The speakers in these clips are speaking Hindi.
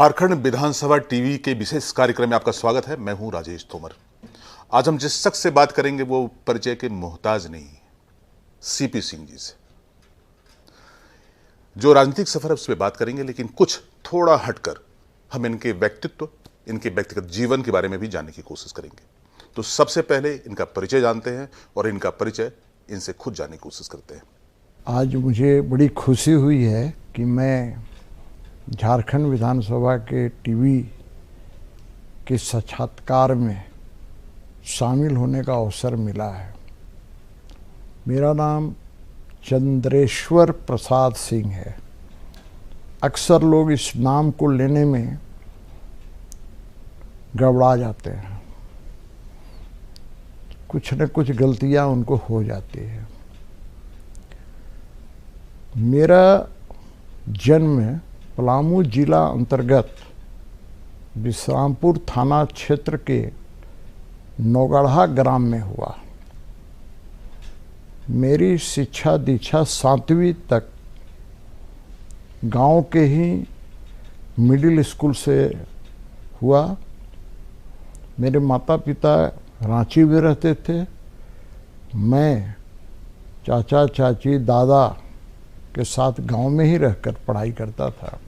झारखंड विधानसभा टीवी के विशेष कार्यक्रम में आपका स्वागत है। मैं हूं राजेश तोमर। आज हम जिस शख्स से बात करेंगे वो परिचय के मोहताज नहीं, सीपी सिंह जी से। जो राजनीतिक सफर है उस पर बात करेंगे, लेकिन कुछ थोड़ा हटकर हम इनके व्यक्तित्व, इनके व्यक्तिगत जीवन के बारे में भी जानने की कोशिश करेंगे। तो सबसे पहले इनका परिचय जानते हैं और इनका परिचय इनसे खुद जानने की कोशिश करते हैं। आज मुझे बड़ी खुशी हुई है कि मैं झारखंड विधानसभा के टीवी के साक्षात्कार में शामिल होने का अवसर मिला है। मेरा नाम चंद्रेश्वर प्रसाद सिंह है। अक्सर लोग इस नाम को लेने में गड़बड़ा जाते हैं, कुछ न कुछ गलतियां उनको हो जाती है। मेरा जन्म पलामू जिला अंतर्गत विश्रामपुर थाना क्षेत्र के नौगढ़ा ग्राम में हुआ। मेरी शिक्षा दीक्षा 7वीं तक गांव के ही मिडिल स्कूल से हुआ। मेरे माता पिता रांची में रहते थे। मैं चाचा चाची दादा के साथ गांव में ही रहकर पढ़ाई करता था।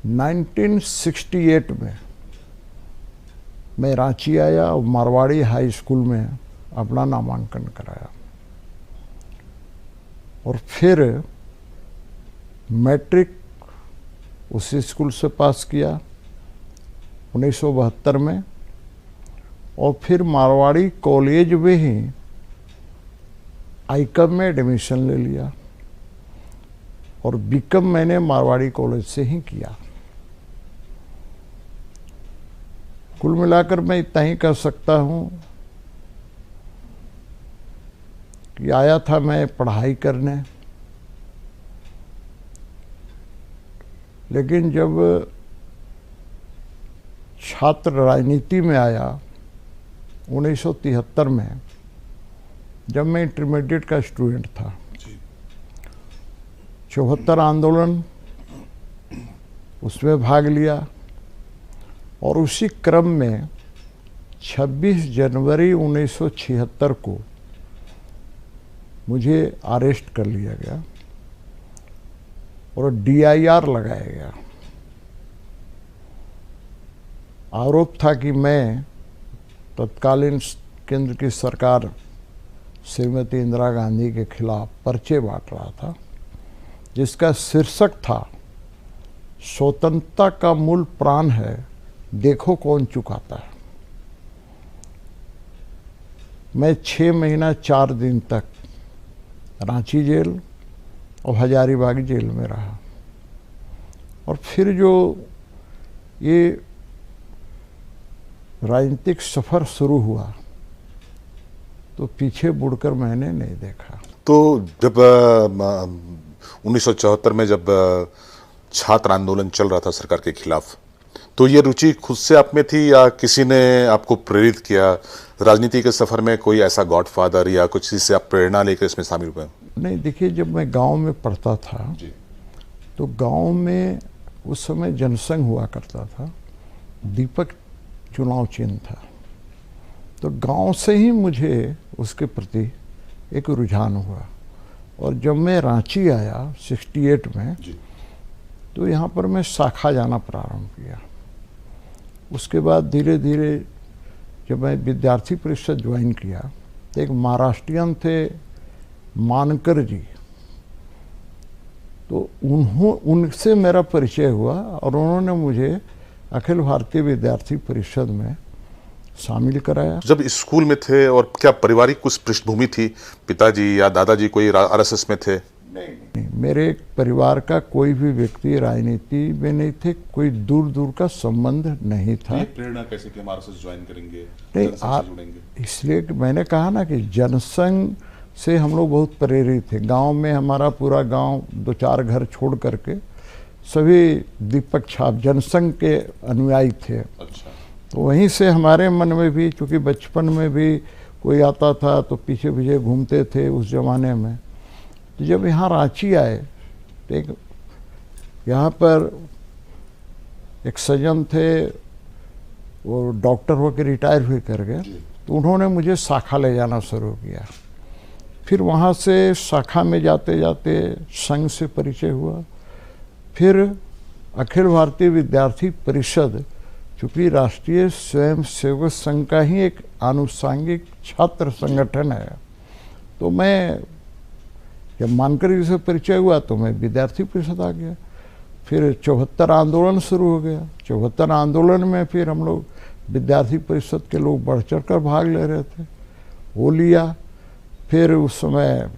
1968 में मैं रांची आया और मारवाड़ी हाई स्कूल में अपना नामांकन कराया और फिर मैट्रिक उसी स्कूल से पास किया 1972 में, और फिर मारवाड़ी कॉलेज में ही आईकम में एडमिशन ले लिया और बीकम मैंने मारवाड़ी कॉलेज से ही किया। कुल मिलाकर मैं इतना ही कह सकता हूँ कि आया था मैं पढ़ाई करने, लेकिन जब छात्र राजनीति में आया 1973 में, जब मैं इंटरमीडिएट का स्टूडेंट था, 74 आंदोलन उसमें भाग लिया और उसी क्रम में 26 जनवरी 1976 को मुझे अरेस्ट कर लिया गया और DIR लगाया गया। आरोप था कि मैं तत्कालीन केंद्र की सरकार श्रीमती इंदिरा गांधी के खिलाफ पर्चे बांट रहा था, जिसका शीर्षक था स्वतंत्रता का मूल प्राण है, देखो कौन चुकाता है। मैं 6 महीना 4 दिन तक रांची जेल और हजारीबाग जेल में रहा और फिर जो ये राजनीतिक सफर शुरू हुआ तो पीछे मुड़कर मैंने नहीं देखा। तो जब 1974 में जब छात्र आंदोलन चल रहा था सरकार के खिलाफ, तो ये रुचि खुद से आप में थी या किसी ने आपको प्रेरित किया? राजनीति के सफर में कोई ऐसा गॉडफादर या कुछ चीज से आप प्रेरणा लेकर इसमें शामिल हुए? नहीं, देखिए, जब मैं गांव में पढ़ता था जी, तो गांव में उस समय जनसंघ हुआ करता था, दीपक चुनाव चिन्ह था, तो गांव से ही मुझे उसके प्रति एक रुझान हुआ। और जब मैं रांची आया 68 में जी, तो यहाँ पर मैं शाखा जाना प्रारंभ किया। उसके बाद धीरे धीरे जब मैं विद्यार्थी परिषद ज्वाइन किया तो एक महाराष्ट्रियन थे मानकर जी, तो उनसे मेरा परिचय हुआ और उन्होंने मुझे अखिल भारतीय विद्यार्थी परिषद में शामिल कराया। जब स्कूल में थे और क्या पारिवारिक कुछ पृष्ठभूमि थी? पिताजी या दादाजी कोई RSS में थे? नहीं, मेरे परिवार का कोई भी व्यक्ति राजनीति में नहीं थे, कोई दूर दूर का संबंध नहीं था। प्रेरणा कैसे कि हम RSS ज्वाइन करेंगे, नहीं, इसलिए मैंने कहा ना कि जनसंघ से हम लोग बहुत प्रेरित थे। गांव में हमारा पूरा गांव 2-4 घर छोड़ करके सभी दीपक छाप जनसंघ के अनुयायी थे। अच्छा। तो वहीं से हमारे मन में भी, चूँकि बचपन में भी कोई आता था तो पीछे पीछे घूमते थे उस जमाने में। तो जब यहाँ रांची आए तो एक यहाँ पर एक सज्जन थे, वो डॉक्टर होकर रिटायर हुए कर गए, तो उन्होंने मुझे शाखा ले जाना शुरू किया। फिर वहाँ से शाखा में जाते जाते संघ से परिचय हुआ। फिर अखिल भारतीय विद्यार्थी परिषद, चूँकि राष्ट्रीय स्वयंसेवक संघ का ही एक आनुषंगिक छात्र संगठन है, तो मैं जब मानकर से परिचय हुआ तो मैं विद्यार्थी परिषद आ गया। फिर 74 आंदोलन शुरू हो गया। 74 आंदोलन में फिर हम लोग विद्यार्थी परिषद के लोग बढ़ चढ़ कर भाग ले रहे थे, वो लिया। फिर उस समय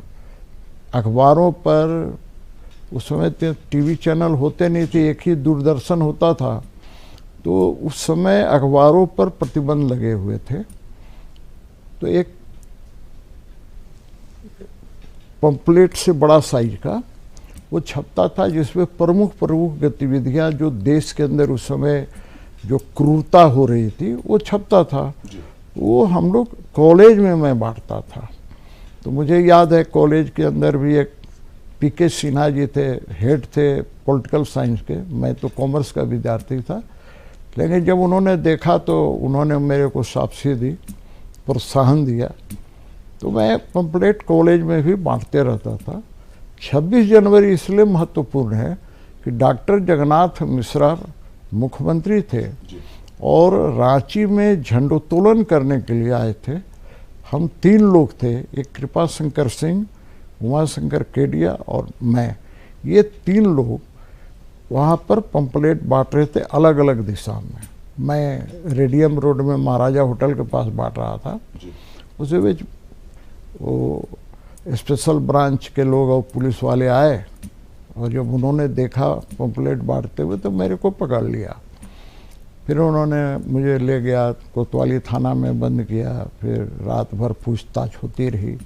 अखबारों पर, उस समय टीवी चैनल होते नहीं थे, एक ही दूरदर्शन होता था, तो उस समय अखबारों पर प्रतिबंध लगे हुए थे। तो एक पंपलेट से बड़ा साइज का वो छपता था, जिसमें प्रमुख गतिविधियां जो देश के अंदर उस समय जो क्रूरता हो रही थी वो छपता था। वो हम लोग कॉलेज में मैं बांटता था। तो मुझे याद है कॉलेज के अंदर भी एक पीके सिन्हा जी थे, हेड थे पॉलिटिकल साइंस के, मैं तो कॉमर्स का विद्यार्थी था। लेकिन जब उन्होंने देखा तो उन्होंने मेरे को शाबाशी दी, प्रोत्साहन दिया। तो मैं पंपलेट कॉलेज में भी बांटते रहता था। 26 जनवरी इसलिए महत्वपूर्ण है कि डॉक्टर जगन्नाथ मिश्रा मुख्यमंत्री थे और रांची में झंडोत्तोलन करने के लिए आए थे। हम 3 लोग थे, एक कृपा शंकर सिंह, उमाशंकर केडिया और मैं। ये 3 लोग वहाँ पर पंपलेट बांट रहे थे अलग अलग दिशा में। मैं रेडियम रोड में महाराजा होटल के पास बांट रहा था। उसी बीच वो स्पेशल ब्रांच के लोग और पुलिस वाले आए, और जब उन्होंने देखा पंपलेट बांटते हुए तो मेरे को पकड़ लिया। फिर उन्होंने मुझे ले गया, कोतवाली थाना में बंद किया। फिर रात भर पूछताछ होती रही।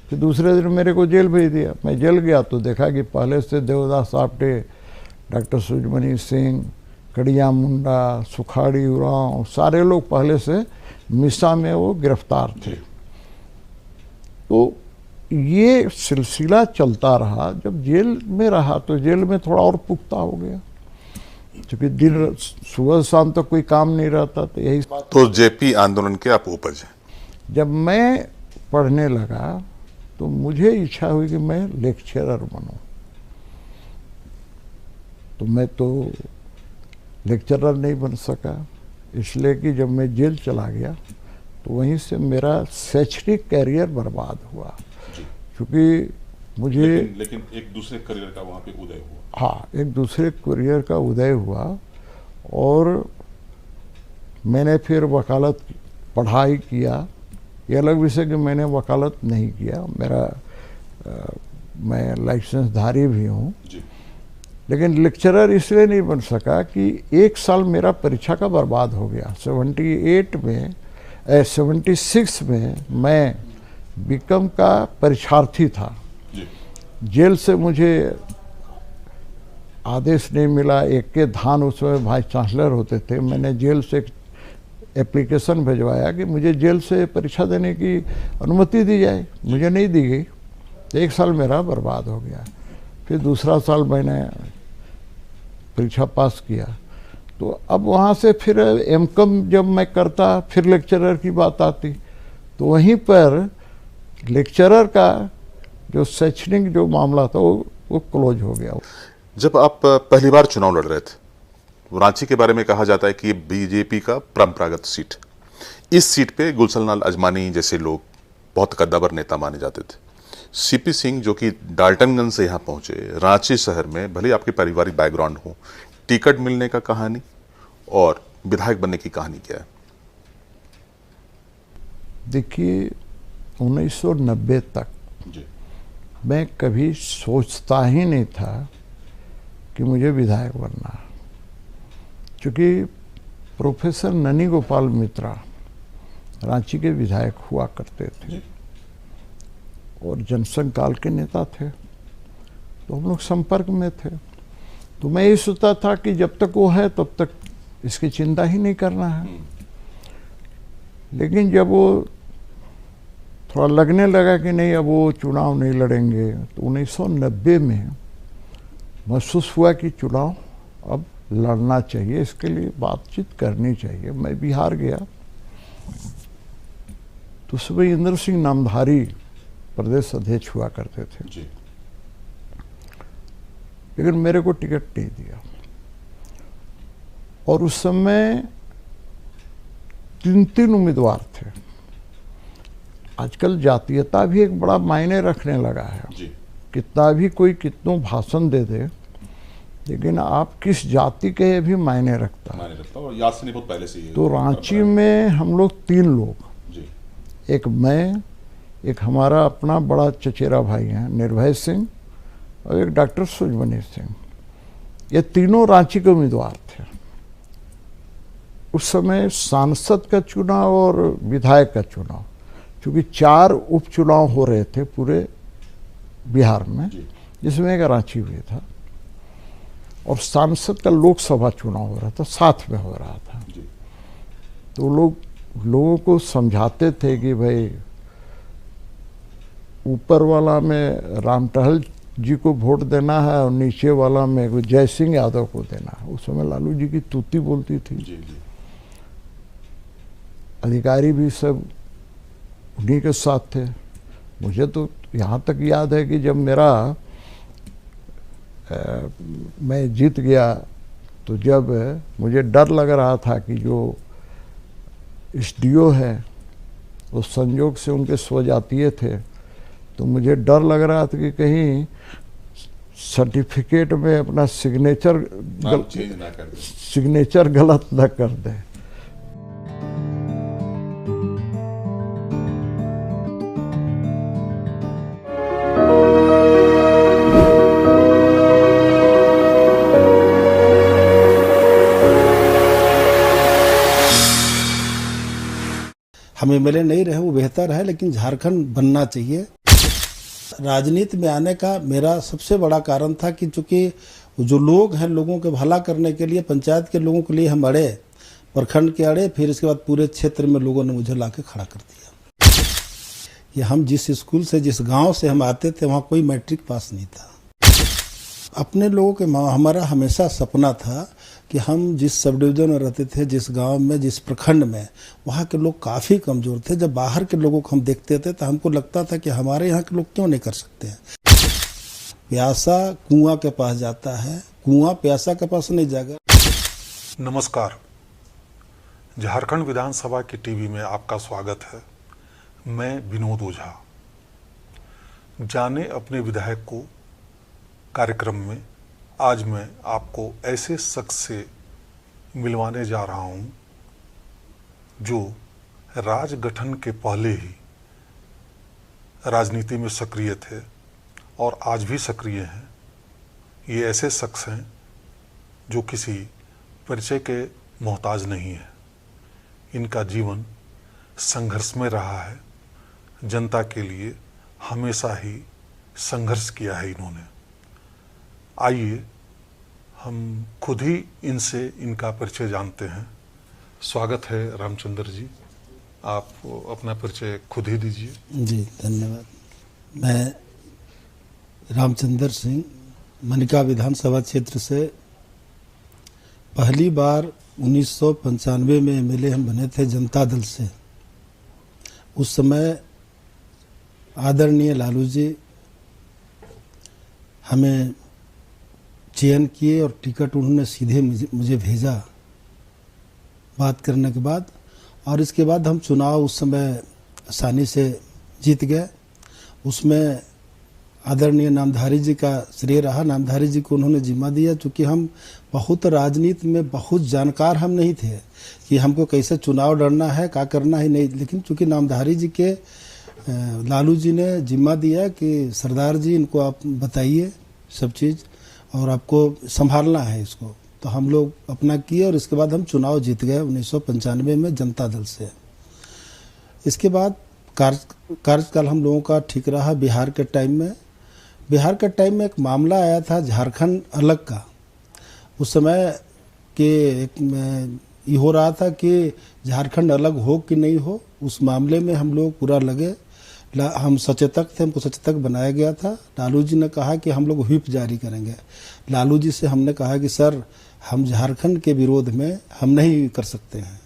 फिर दूसरे दिन मेरे को जेल भेज दिया। मैं जेल गया तो देखा कि पहले से देवदास आपटे, डॉक्टर सूरजमणि सिंह, कड़िया मुंडा, सुखाड़ी उरांव, सारे लोग पहले से मिसा में वो गिरफ्तार थे। तो ये सिलसिला चलता रहा। जब जेल में रहा तो जेल में थोड़ा और पुख्ता हो गया, क्योंकि दिन सुबह शाम तो कोई काम नहीं रहता। तो यही तो जेपी आंदोलन के आप उपज हैं। जब मैं पढ़ने लगा तो मुझे इच्छा हुई कि मैं लेक्चरर बनूं। तो मैं तो लेक्चरर नहीं बन सका, इसलिए कि जब मैं जेल चला गया तो वहीं से मेरा शैक्षणिक कैरियर बर्बाद हुआ। क्योंकि मुझे लेकिन एक दूसरे करियर का वहाँ पे उदय हुआ। हाँ, एक दूसरे करियर का उदय हुआ। और मैंने फिर वकालत पढ़ाई किया। ये अलग विषय कि मैंने वकालत नहीं किया, मैं लाइसेंसधारी भी हूँ। लेकिन लेक्चरर इसलिए नहीं बन सका कि 1 साल मेरा परीक्षा का बर्बाद हो गया। 76 में मैं बीकॉम का परीक्षार्थी था। जेल से मुझे आदेश नहीं मिला। एक के धान उसमें वाइस चांसलर होते थे। मैंने जेल से एप्लीकेशन भिजवाया कि मुझे जेल से परीक्षा देने की अनुमति दी जाए, मुझे नहीं दी गई। 1 साल मेरा बर्बाद हो गया। फिर दूसरा साल मैंने परीक्षा पास किया। तो अब वहाँ से फिर एमकॉम जब मैं करता, फिर लेक्चरर की बात आती। तो वहीं पर लेक्चरर का जो शैक्षणिक जो मामला था वो क्लोज हो गया। जब आप पहली बार चुनाव लड़ रहे थे, रांची के बारे में कहा जाता है कि ये बीजेपी का परंपरागत सीट। इस सीट पे गुलशन लाल अजमानी जैसे लोग बहुत कद्दावर नेता माने जाते थे। सीपी सिंह जो कि डाल्टनगंज से यहाँ पहुंचे, रांची शहर में, भले आपके पारिवारिक बैकग्राउंड हो, टिकट मिलने का कहानी और विधायक बनने की कहानी क्या है? देखिए, 1990 तक मैं कभी सोचता ही नहीं था कि मुझे विधायक बनना। क्योंकि प्रोफेसर ननी गोपाल मित्रा रांची के विधायक हुआ करते थे और जनसंघ काल के नेता थे, तो हम लोग संपर्क में थे। तो मैं ये सोचता था कि जब तक वो है तब तक इसकी चिंता ही नहीं करना है। लेकिन जब वो थोड़ा लगने लगा कि नहीं, अब वो चुनाव नहीं लड़ेंगे, तो 1990 में महसूस हुआ कि चुनाव अब लड़ना चाहिए, इसके लिए बातचीत करनी चाहिए। मैं बिहार गया तो उसमें इंद्र सिंह नामधारी प्रदेश अध्यक्ष हुआ करते थे जी। लेकिन मेरे को टिकट नहीं दिया। और उस समय 3 उम्मीदवार थे। आजकल जातीयता भी एक बड़ा मायने रखने लगा है जी। कितना भी कोई कितनों भाषण दे दे, लेकिन आप किस जाति के भी मायने रखता है। मायने रखता और याद से नहीं, बहुत पहले से ही तो रांची में हम लोग 3 लोग, जी। एक मैं, एक हमारा अपना बड़ा चचेरा भाई है निर्भय सिंह और एक डॉक्टर सुजमनी सिंह, ये तीनों रांची के उम्मीदवार थे। उस समय सांसद का चुनाव और विधायक का चुनाव, क्योंकि 4 उपचुनाव हो रहे थे पूरे बिहार में, जिसमें एक रांची भी था, और सांसद का लोकसभा चुनाव हो रहा था, साथ में हो रहा था। तो लोगों को समझाते थे कि भाई ऊपर वाला में राम टहल जी को वोट देना है और नीचे वाला में जय सिंह यादव को देना है। उस समय लालू जी की तूती बोलती थी। जी जी। अधिकारी भी सब उन्हीं के साथ थे। मुझे तो यहाँ तक याद है कि जब मैं जीत गया तो जब मुझे डर लग रहा था कि जो एसडीओ है वो संयोग से उनके स्वजातीय थे, तो मुझे डर लग रहा था कि कहीं सर्टिफिकेट में अपना सिग्नेचर गलत न कर दे। हम एमएलए नहीं रहे वो बेहतर है, लेकिन झारखंड बनना चाहिए। राजनीति में आने का मेरा सबसे बड़ा कारण था कि चूंकि जो लोग हैं, लोगों के भला करने के लिए, पंचायत के लोगों के लिए हम अड़े, प्रखंड के अड़े, फिर इसके बाद पूरे क्षेत्र में लोगों ने मुझे लाके खड़ा कर दिया। कि हम जिस स्कूल से, जिस गांव से हम आते थे, वहाँ कोई मैट्रिक पास नहीं था। अपने लोगों के हमारा हमेशा सपना था कि हम जिस सब डिवीज़न में रहते थे, जिस गांव में, जिस प्रखंड में, वहाँ के लोग काफ़ी कमज़ोर थे। जब बाहर के लोगों को हम देखते थे तो हमको लगता था कि हमारे यहाँ के लोग क्यों नहीं कर सकते हैं। प्यासा कुआं के पास जाता है, कुआं प्यासा के पास नहीं जाएगा। नमस्कार, झारखंड विधानसभा की टीवी में आपका स्वागत है। मैं विनोद ओझा। जाने अपने विधायक को कार्यक्रम में आज मैं आपको ऐसे शख्स से मिलवाने जा रहा हूं जो राज गठन के पहले ही राजनीति में सक्रिय थे और आज भी सक्रिय हैं। ये ऐसे शख्स हैं जो किसी परिचय के मोहताज नहीं है। इनका जीवन संघर्ष में रहा है। जनता के लिए हमेशा ही संघर्ष किया है इन्होंने। आइए हम खुद ही इनसे इनका परिचय जानते हैं। स्वागत है रामचंद्र जी, आप अपना परिचय खुद ही दीजिए। जी धन्यवाद। मैं रामचंद्र सिंह, मनिका विधानसभा क्षेत्र से पहली बार 1995 में एमएलए हम बने थे जनता दल से। उस समय आदरणीय लालू जी हमें चयन किए और टिकट उन्होंने सीधे मुझे भेजा बात करने के बाद, और इसके बाद हम चुनाव उस समय आसानी से जीत गए। उसमें आदरणीय नामधारी जी का श्रेय रहा। नामधारी जी को उन्होंने जिम्मा दिया, चूँकि हम बहुत राजनीति में बहुत जानकार हम नहीं थे कि हमको कैसे चुनाव लड़ना है, क्या करना है नहीं। लेकिन चूँकि नामधारी जी के लालू जी ने जिम्मा दिया कि सरदार जी इनको आप बताइए सब चीज़ और आपको संभालना है इसको, तो हम लोग अपना किए और इसके बाद हम चुनाव जीत गए 1995 में जनता दल से। इसके बाद कार्यकाल हम लोगों का ठीक रहा। बिहार के टाइम में एक मामला आया था झारखंड अलग का। उस समय के ये हो रहा था कि झारखंड अलग हो कि नहीं हो, उस मामले में हम लोग पूरा लगे। हम सचेतक थे, हमको सचेतक बनाया गया था। लालू जी ने कहा कि हम लोग व्हिप जारी करेंगे। लालू जी से हमने कहा कि सर हम झारखंड के विरोध में हम नहीं कर सकते हैं,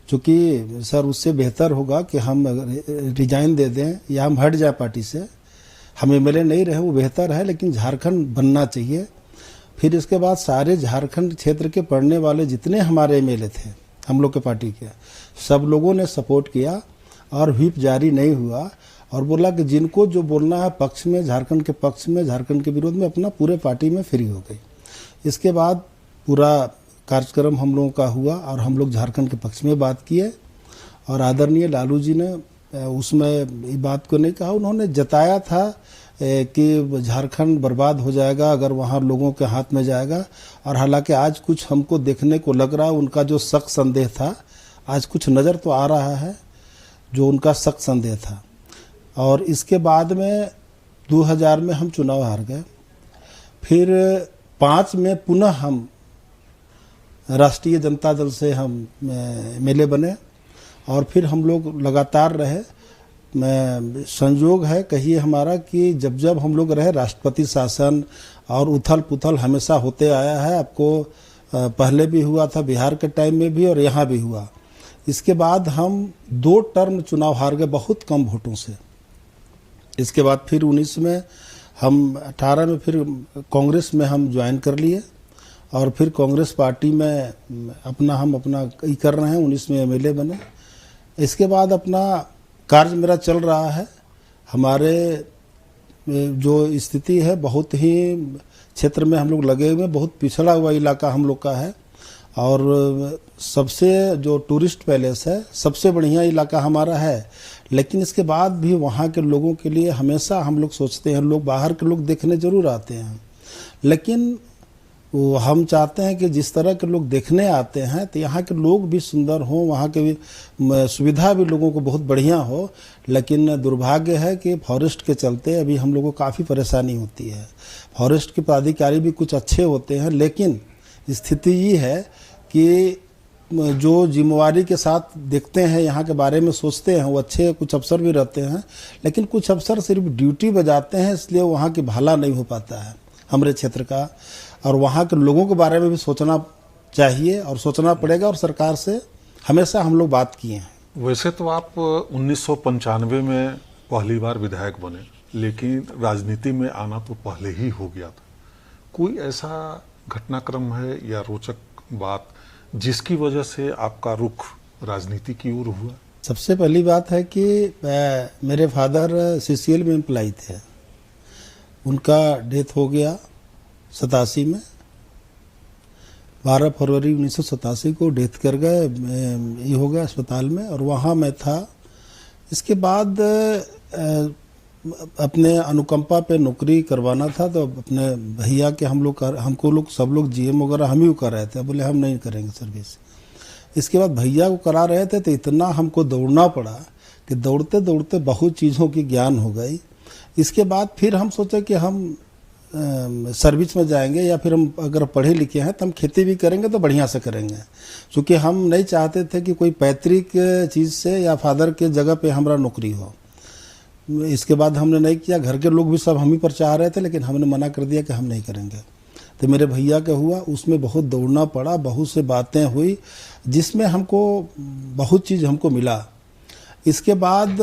क्योंकि सर उससे बेहतर होगा कि हम रिजाइन दे दें या हम हट जाए पार्टी से, हम एमएलए नहीं रहे वो बेहतर है, लेकिन झारखंड बनना चाहिए। फिर इसके बाद सारे झारखंड क्षेत्र के पढ़ने वाले जितने हमारे एमएलए थे हम लोग के पार्टी के, सब लोगों ने सपोर्ट किया और व्हिप जारी नहीं हुआ और बोला कि जिनको जो बोलना है पक्ष में, झारखंड के पक्ष में, झारखंड के विरोध में, अपना पूरे पार्टी में फ्री हो गई। इसके बाद पूरा कार्यक्रम हम लोगों का हुआ और हम लोग झारखंड के पक्ष में बात किए और आदरणीय लालू जी ने उसमें बात को नहीं कहा, उन्होंने जताया था कि झारखंड बर्बाद हो जाएगा अगर वहाँ लोगों के हाथ में जाएगा। और हालांकि आज कुछ हमको देखने को लग रहा है, उनका जो शक संदेह था आज कुछ नज़र तो आ रहा है जो उनका शक संदेह था। और इसके बाद में 2000 में हम चुनाव हार गए। फिर 5 में पुनः हम राष्ट्रीय जनता दल से हम एमएलए बने और फिर हम लोग लगातार रहे। संयोग है कहिए हमारा कि जब जब हम लोग रहे राष्ट्रपति शासन और उथल पुथल हमेशा होते आया है। आपको पहले भी हुआ था, बिहार के टाइम में भी और यहाँ भी हुआ। इसके बाद हम 2 टर्म चुनाव हार गए बहुत कम वोटों से। इसके बाद फिर 19 में हम 18 में फिर कांग्रेस में हम ज्वाइन कर लिए और फिर कांग्रेस पार्टी में हम अपना कर रहे हैं। 19 में एमएलए बने। इसके बाद अपना कार्य मेरा चल रहा है। हमारे जो स्थिति है बहुत ही क्षेत्र में हम लोग लगे हुए, बहुत पिछड़ा हुआ इलाका हम लोग का है और सबसे जो टूरिस्ट पैलेस है सबसे बढ़िया इलाका हमारा है। लेकिन इसके बाद भी वहाँ के लोगों के लिए हमेशा हम लोग सोचते हैं, लोग बाहर के लोग देखने जरूर आते हैं, लेकिन हम चाहते हैं कि जिस तरह के लोग देखने आते हैं तो यहाँ के लोग भी सुंदर हों, वहाँ के भी सुविधा भी लोगों को बहुत बढ़िया हो। लेकिन दुर्भाग्य है कि फॉरेस्ट के चलते अभी हम लोगों को काफ़ी परेशानी होती है। फॉरेस्ट के पदाधिकारी भी कुछ अच्छे होते हैं, लेकिन स्थिति ये है कि जो जिम्मेवारी के साथ देखते हैं, यहाँ के बारे में सोचते हैं, वो अच्छे कुछ अफसर भी रहते हैं, लेकिन कुछ अफसर सिर्फ ड्यूटी बजाते हैं, इसलिए वहाँ की भला नहीं हो पाता है हमारे क्षेत्र का। और वहाँ के लोगों के बारे में भी सोचना चाहिए और सोचना पड़ेगा और सरकार से हमेशा हम लोग बात किए हैं। वैसे तो आप 1995 में पहली बार विधायक बने, लेकिन राजनीति में आना तो पहले ही हो गया था। कोई ऐसा घटनाक्रम है या रोचक बात जिसकी वजह से आपका रुख राजनीति की ओर हुआ? सबसे पहली बात है कि मेरे फादर सीसीएल में एम्प्लॉय थे, उनका डेथ हो गया 87 में। 12 फरवरी 1987 को डेथ कर गए, ये हो गया अस्पताल में और वहाँ मैं था। इसके बाद अपने अनुकंपा पे नौकरी करवाना था, तो अपने भैया के हमको लोग सब लोग जीएम वगैरह हम ही कर रहे थे। बोले हम नहीं करेंगे सर्विस। इसके बाद भैया को करा रहे थे तो इतना हमको दौड़ना पड़ा कि दौड़ते दौड़ते बहुत चीज़ों की ज्ञान हो गई। इसके बाद फिर हम सोचे कि हम सर्विस में जाएंगे या फिर हम अगर पढ़े लिखे हैं तो हम खेती भी करेंगे तो बढ़िया से करेंगे, क्योंकि हम नहीं चाहते थे कि कोई पैतृक चीज़ से या फादर के जगह पे हमारा नौकरी हो। इसके बाद हमने नहीं किया। घर के लोग भी सब हम ही पर चाह रहे थे, लेकिन हमने मना कर दिया कि हम नहीं करेंगे। तो मेरे भैया का हुआ, उसमें बहुत दौड़ना पड़ा, बहुत से बातें हुई जिसमें हमको बहुत चीज़ हमको मिला। इसके बाद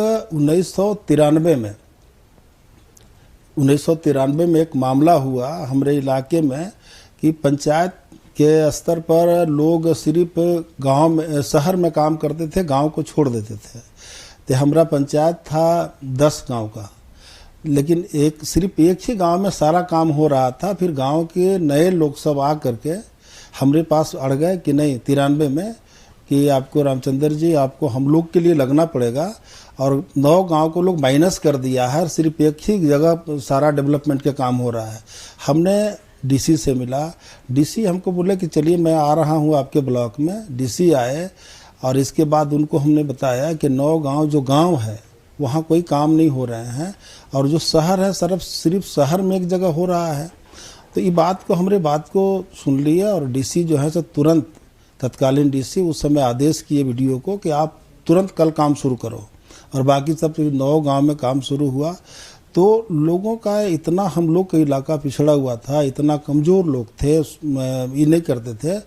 1993 में एक मामला हुआ हमारे इलाके में कि पंचायत के स्तर पर लोग सिर्फ गांव में, शहर में काम करते थे, गांव को छोड़ देते थे। तो हमारा पंचायत था 10 गांव का, लेकिन सिर्फ एक ही गांव में सारा काम हो रहा था। फिर गांव के नए लोग सब आ करके हमारे पास अड़ गए कि नहीं 93 में कि आपको रामचंद्र जी, आपको हम लोग के लिए लगना पड़ेगा। और 9 गांव को लोग माइनस कर दिया है, सिर्फ एक ही जगह सारा डेवलपमेंट का काम हो रहा है। हमने डीसी से मिला, डीसी हमको बोले कि चलिए मैं आ रहा हूँ आपके ब्लॉक में। डीसी आए और इसके बाद उनको हमने बताया कि 9 गांव जो गांव है वहाँ कोई काम नहीं हो रहे हैं और जो शहर है सिर्फ शहर में एक जगह हो रहा है। तो ये हमारे बात को सुन लिया और डीसी जो है सो तुरंत, तत्कालीन डीसी उस समय आदेश किए वीडियो को कि आप तुरंत कल काम शुरू करो। और बाकी सब 9 गांव में काम शुरू हुआ। तो लोगों का इतना, हम लोग का इलाका पिछड़ा हुआ था, इतना कमज़ोर लोग थे, ये नहीं करते थे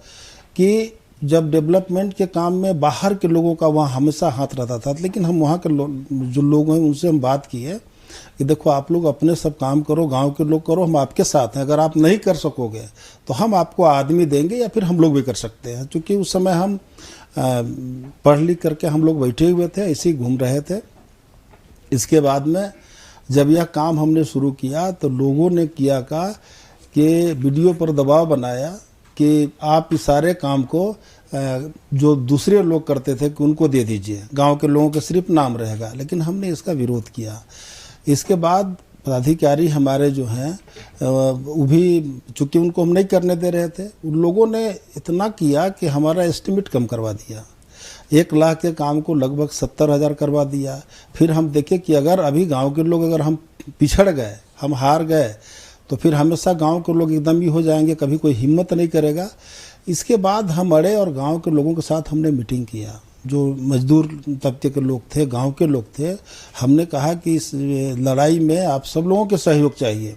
कि जब डेवलपमेंट के काम में बाहर के लोगों का वहाँ हमेशा हाथ रहता था। लेकिन हम वहाँ के जो लोग हैं उनसे हम बात किए कि देखो आप लोग अपने सब काम करो, गांव के लोग करो, हम आपके साथ हैं। अगर आप नहीं कर सकोगे तो हम आपको आदमी देंगे या फिर हम लोग भी कर सकते हैं। क्योंकि उस समय हम पढ़ लिख करके हम लोग बैठे हुए थे, ऐसे ही घूम रहे थे। इसके बाद में जब यह काम हमने शुरू किया तो लोगों ने किया का कि वीडियो पर दबाव बनाया कि आप इस सारे काम को जो दूसरे लोग करते थे कि उनको दे दीजिए, गांव के लोगों के सिर्फ नाम रहेगा। लेकिन हमने इसका विरोध किया। इसके बाद पदाधिकारी हमारे जो हैं वो भी, चूँकि उनको हम नहीं करने दे रहे थे, उन लोगों ने इतना किया कि हमारा एस्टिमेट कम करवा दिया। 1 लाख के काम को लगभग 70,000 करवा दिया। फिर हम देखे कि अगर अभी गांव के लोग, अगर हम पिछड़ गए, हम हार गए, तो फिर हमेशा गांव के लोग एकदम ही हो जाएंगे, कभी कोई हिम्मत नहीं करेगा। इसके बाद हम अड़े और गांव के लोगों के साथ हमने मीटिंग किया। जो मजदूर तबके के लोग थे, गांव के लोग थे, हमने कहा कि इस लड़ाई में आप सब लोगों के सहयोग चाहिए।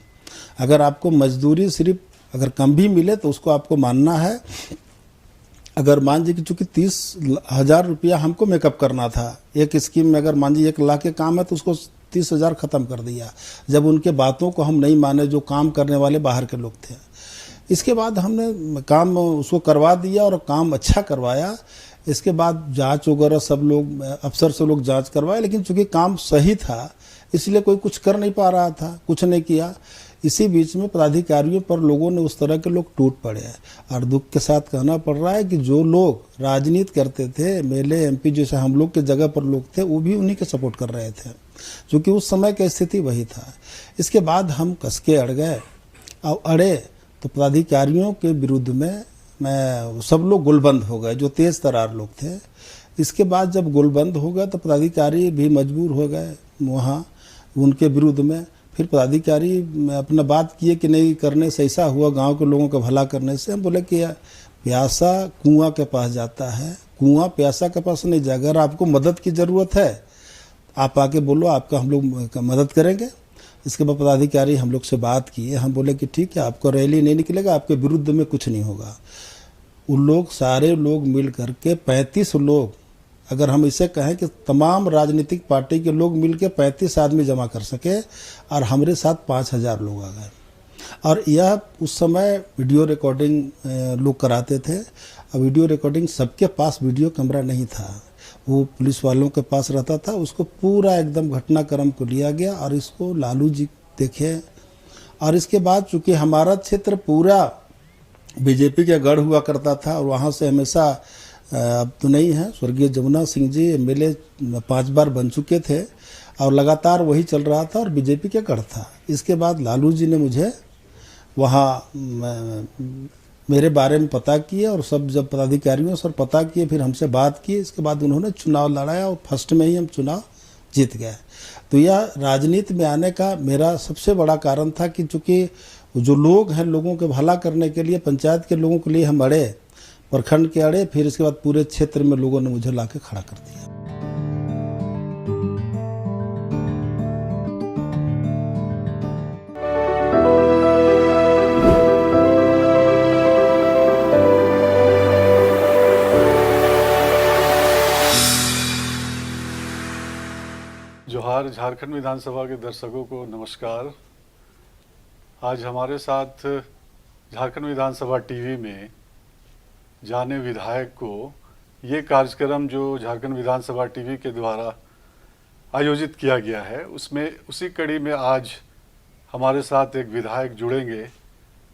अगर आपको मजदूरी सिर्फ अगर कम भी मिले तो उसको आपको मानना है। अगर मान लीजिए कि चूँकि 30,000 रुपया हमको मेकअप करना था, एक स्कीम में अगर मान लीजिए 1 लाख के काम है तो उसको 30,000 ख़त्म कर दिया, जब उनके बातों को हम नहीं माने, जो काम करने वाले बाहर के लोग थे। इसके बाद हमने काम उसको करवा दिया और काम अच्छा करवाया। इसके बाद जांच वगैरह सब लोग, अफसर से लोग जांच करवाए, लेकिन चूँकि काम सही था इसलिए कोई कुछ कर नहीं पा रहा था, कुछ नहीं किया। इसी बीच में पदाधिकारियों पर लोगों ने, उस तरह के लोग टूट पड़े हैं। और दुख के साथ कहना पड़ रहा है कि जो लोग राजनीति करते थे, एमएलए एमपी जैसे हम लोग के जगह पर लोग थे, वो भी उन्हीं के सपोर्ट कर रहे थे, क्योंकि उस समय की स्थिति वही था। इसके बाद हम कसके अड़ गए और अड़े तो पदाधिकारियों के विरुद्ध में सब लोग गोलबंद हो गए, जो तेज़ तरार लोग थे। इसके बाद जब गोलबंद हो गए तो पदाधिकारी भी मजबूर हो गए वहाँ उनके विरुद्ध में। फिर पदाधिकारी अपना बात किए कि नहीं करने से ऐसा हुआ, गांव के लोगों का भला करने से। हम बोले कि प्यासा कुआं के पास जाता है, कुआं प्यासा के पास नहीं जाएगा। अगर आपको मदद की ज़रूरत है आप आके बोलो, आपका हम लोग मदद करेंगे। इसके बाद पदाधिकारी हम लोग से बात किए। हम बोले कि ठीक है, आपको रैली नहीं निकलेगा, आपके विरुद्ध में कुछ नहीं होगा। उन लोग सारे लोग मिल करके 35 लोग, अगर हम इसे कहें कि तमाम राजनीतिक पार्टी के लोग मिलकर 35 आदमी जमा कर सके, और हमारे साथ 5,000 लोग आ गए। और यह उस समय वीडियो रिकॉर्डिंग लोग कराते थे। और वीडियो रिकॉर्डिंग सबके पास वीडियो कैमरा नहीं था, वो पुलिस वालों के पास रहता था। उसको पूरा एकदम घटनाक्रम को लिया गया और इसको लालू जी देखे। और इसके बाद चूँकि हमारा क्षेत्र पूरा बीजेपी के गढ़ हुआ करता था, और वहाँ से हमेशा, अब तो नहीं है, स्वर्गीय जमुना सिंह जी एमएलए 5 बार बन चुके थे और लगातार वही चल रहा था और बीजेपी के गढ़ था। इसके बाद लालू जी ने मुझे वहाँ मेरे बारे में पता किए और सब जब पदाधिकारियों से पता किए, फिर हमसे बात की। इसके बाद उन्होंने चुनाव लड़ाया और फर्स्ट में ही हम चुनाव जीत गए। तो यह राजनीति में आने का मेरा सबसे बड़ा कारण था कि चूँकि जो लोग हैं, लोगों के भला करने के लिए, पंचायत के लोगों के लिए हम अड़े, प्रखंड के अड़े। फिर इसके बाद पूरे क्षेत्र में लोगों ने मुझे लाके खड़ा कर दिया। जोहार। झारखंड विधानसभा के दर्शकों को नमस्कार। आज हमारे साथ झारखंड विधानसभा टीवी में जाने विधायक को ये कार्यक्रम जो झारखंड विधानसभा टीवी के द्वारा आयोजित किया गया है, उसमें उसी कड़ी में आज हमारे साथ एक विधायक जुड़ेंगे,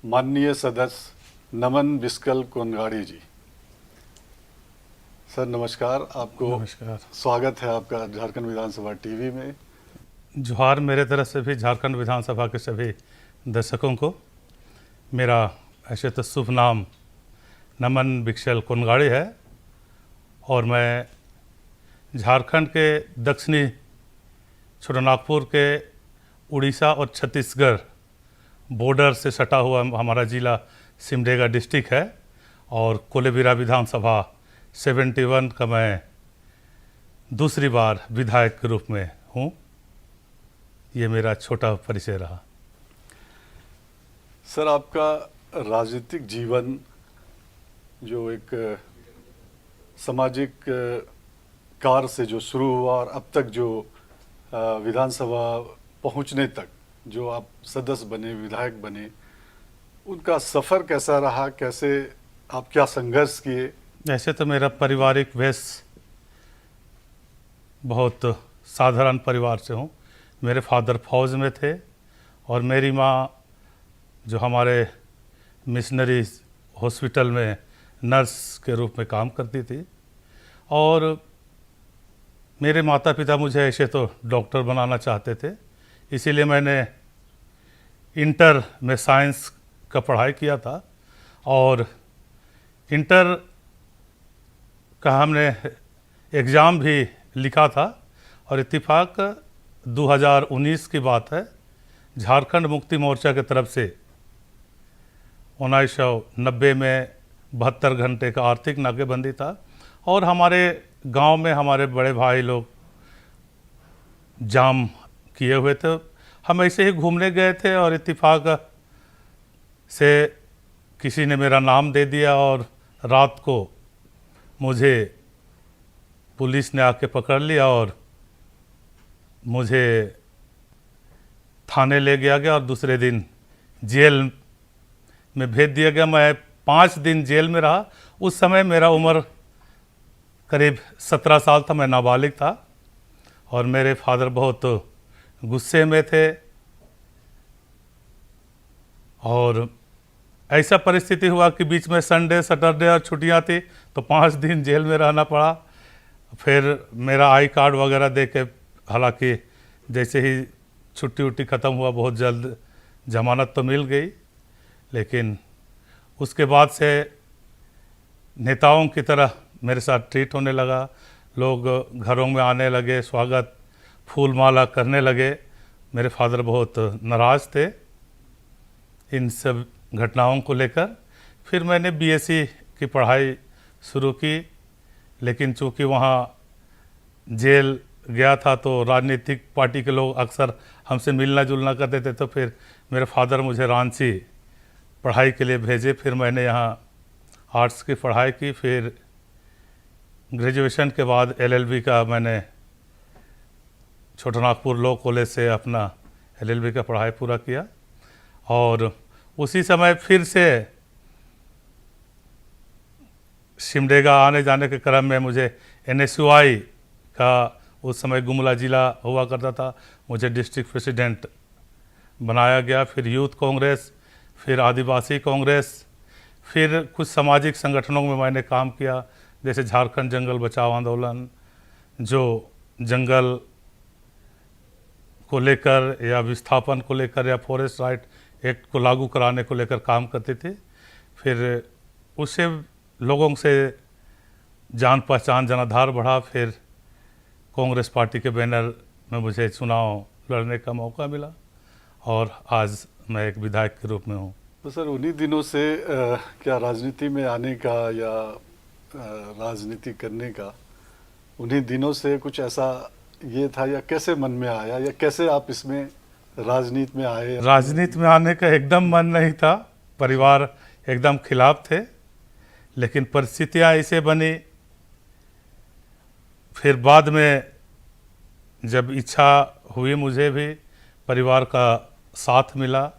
माननीय सदस्य नमन बिस्कल कोनगाड़ी जी। सर नमस्कार। आपको नमस्कार, स्वागत है आपका झारखंड विधानसभा टीवी में। जोहार मेरे तरफ से भी झारखंड विधानसभा के सभी दर्शकों को। मेरा ऐसे तो शुभ नाम नमन बिस्कल कोनगाड़ी है और मैं झारखंड के दक्षिणी छोटानागपुर के उड़ीसा और छत्तीसगढ़ बॉर्डर से सटा हुआ हमारा ज़िला सिमडेगा डिस्ट्रिक्ट है और कोलेबिरा विधानसभा 71 का मैं दूसरी बार विधायक के रूप में हूँ। ये मेरा छोटा परिचय रहा। सर, आपका राजनीतिक जीवन जो एक सामाजिक कार्य से जो शुरू हुआ और अब तक जो विधानसभा पहुंचने तक जो आप सदस्य बने, विधायक बने, उनका सफ़र कैसा रहा? कैसे आप क्या संघर्ष किए? ऐसे तो मेरा पारिवारिक वेश बहुत साधारण परिवार से हूँ। मेरे फादर फौज में थे और मेरी माँ जो हमारे मिशनरी हॉस्पिटल में नर्स के रूप में काम करती थी। और मेरे माता पिता मुझे ऐसे तो डॉक्टर बनाना चाहते थे, इसीलिए मैंने इंटर में साइंस का पढ़ाई किया था। और इंटर का हमने एग्ज़ाम भी लिखा था और इत्तेफाक 2019 की बात है, झारखंड मुक्ति मोर्चा की तरफ से 1990 में 72 घंटे का आर्थिक नाकेबंदी था और हमारे गांव में हमारे बड़े भाई लोग जाम किए हुए थे। हम ऐसे ही घूमने गए थे और इत्तेफाक से किसी ने मेरा नाम दे दिया और रात को मुझे पुलिस ने आके पकड़ लिया और मुझे थाने ले गया और दूसरे दिन जेल में भेज दिया गया। मैं 5 दिन जेल में रहा। उस समय मेरा उम्र करीब 17 साल था, मैं नाबालिग था और मेरे फादर बहुत गुस्से में थे। और ऐसा परिस्थिति हुआ कि बीच में संडे सैटरडे और छुट्टियां थी तो 5 दिन जेल में रहना पड़ा। फिर मेरा आई कार्ड वगैरह दे के, हालांकि जैसे ही छुट्टी उट्टी ख़त्म हुआ बहुत जल्द जमानत तो मिल गई, लेकिन उसके बाद से नेताओं की तरह मेरे साथ ट्रीट होने लगा। लोग घरों में आने लगे, स्वागत फूल माला करने लगे। मेरे फादर बहुत नाराज़ थे इन सब घटनाओं को लेकर। फिर मैंने बीएससी की पढ़ाई शुरू की, लेकिन चूँकि वहाँ जेल गया था तो राजनीतिक पार्टी के लोग अक्सर हमसे मिलना जुलना करते थे, तो फिर मेरे फादर मुझे रांची पढ़ाई के लिए भेजे। फिर मैंने यहाँ आर्ट्स की पढ़ाई की। फिर ग्रेजुएशन के बाद एलएलबी का मैंने छोटानागपुर लॉ कॉलेज से अपना एलएलबी का पढ़ाई पूरा किया। और उसी समय फिर से सिमडेगा आने जाने के क्रम में मुझे एनएसयूआई का, उस समय गुमला ज़िला हुआ करता था, मुझे डिस्ट्रिक्ट प्रेसिडेंट बनाया गया। फिर यूथ कांग्रेस, फिर आदिवासी कांग्रेस, फिर कुछ सामाजिक संगठनों में मैंने काम किया, जैसे झारखंड जंगल बचाओ आंदोलन, जो जंगल को लेकर या विस्थापन को लेकर या फॉरेस्ट राइट एक्ट को लागू कराने को लेकर काम करते थे। फिर उससे लोगों से जान पहचान जनाधार बढ़ा। फिर कांग्रेस पार्टी के बैनर में मुझे चुनाव लड़ने का मौका मिला और आज मैं एक विधायक के रूप में हूँ। तो सर, उन्हीं दिनों से क्या राजनीति में आने का या राजनीति करने का उन्हीं दिनों से कुछ ऐसा ये था, या कैसे मन में आया, या कैसे आप इसमें राजनीति में आए? राजनीति में आने का एकदम मन नहीं था, परिवार एकदम खिलाफ थे, लेकिन परिस्थितियाँ ऐसे बनी। फिर बाद में जब इच्छा हुई, मुझे भी परिवार का साथ मिला।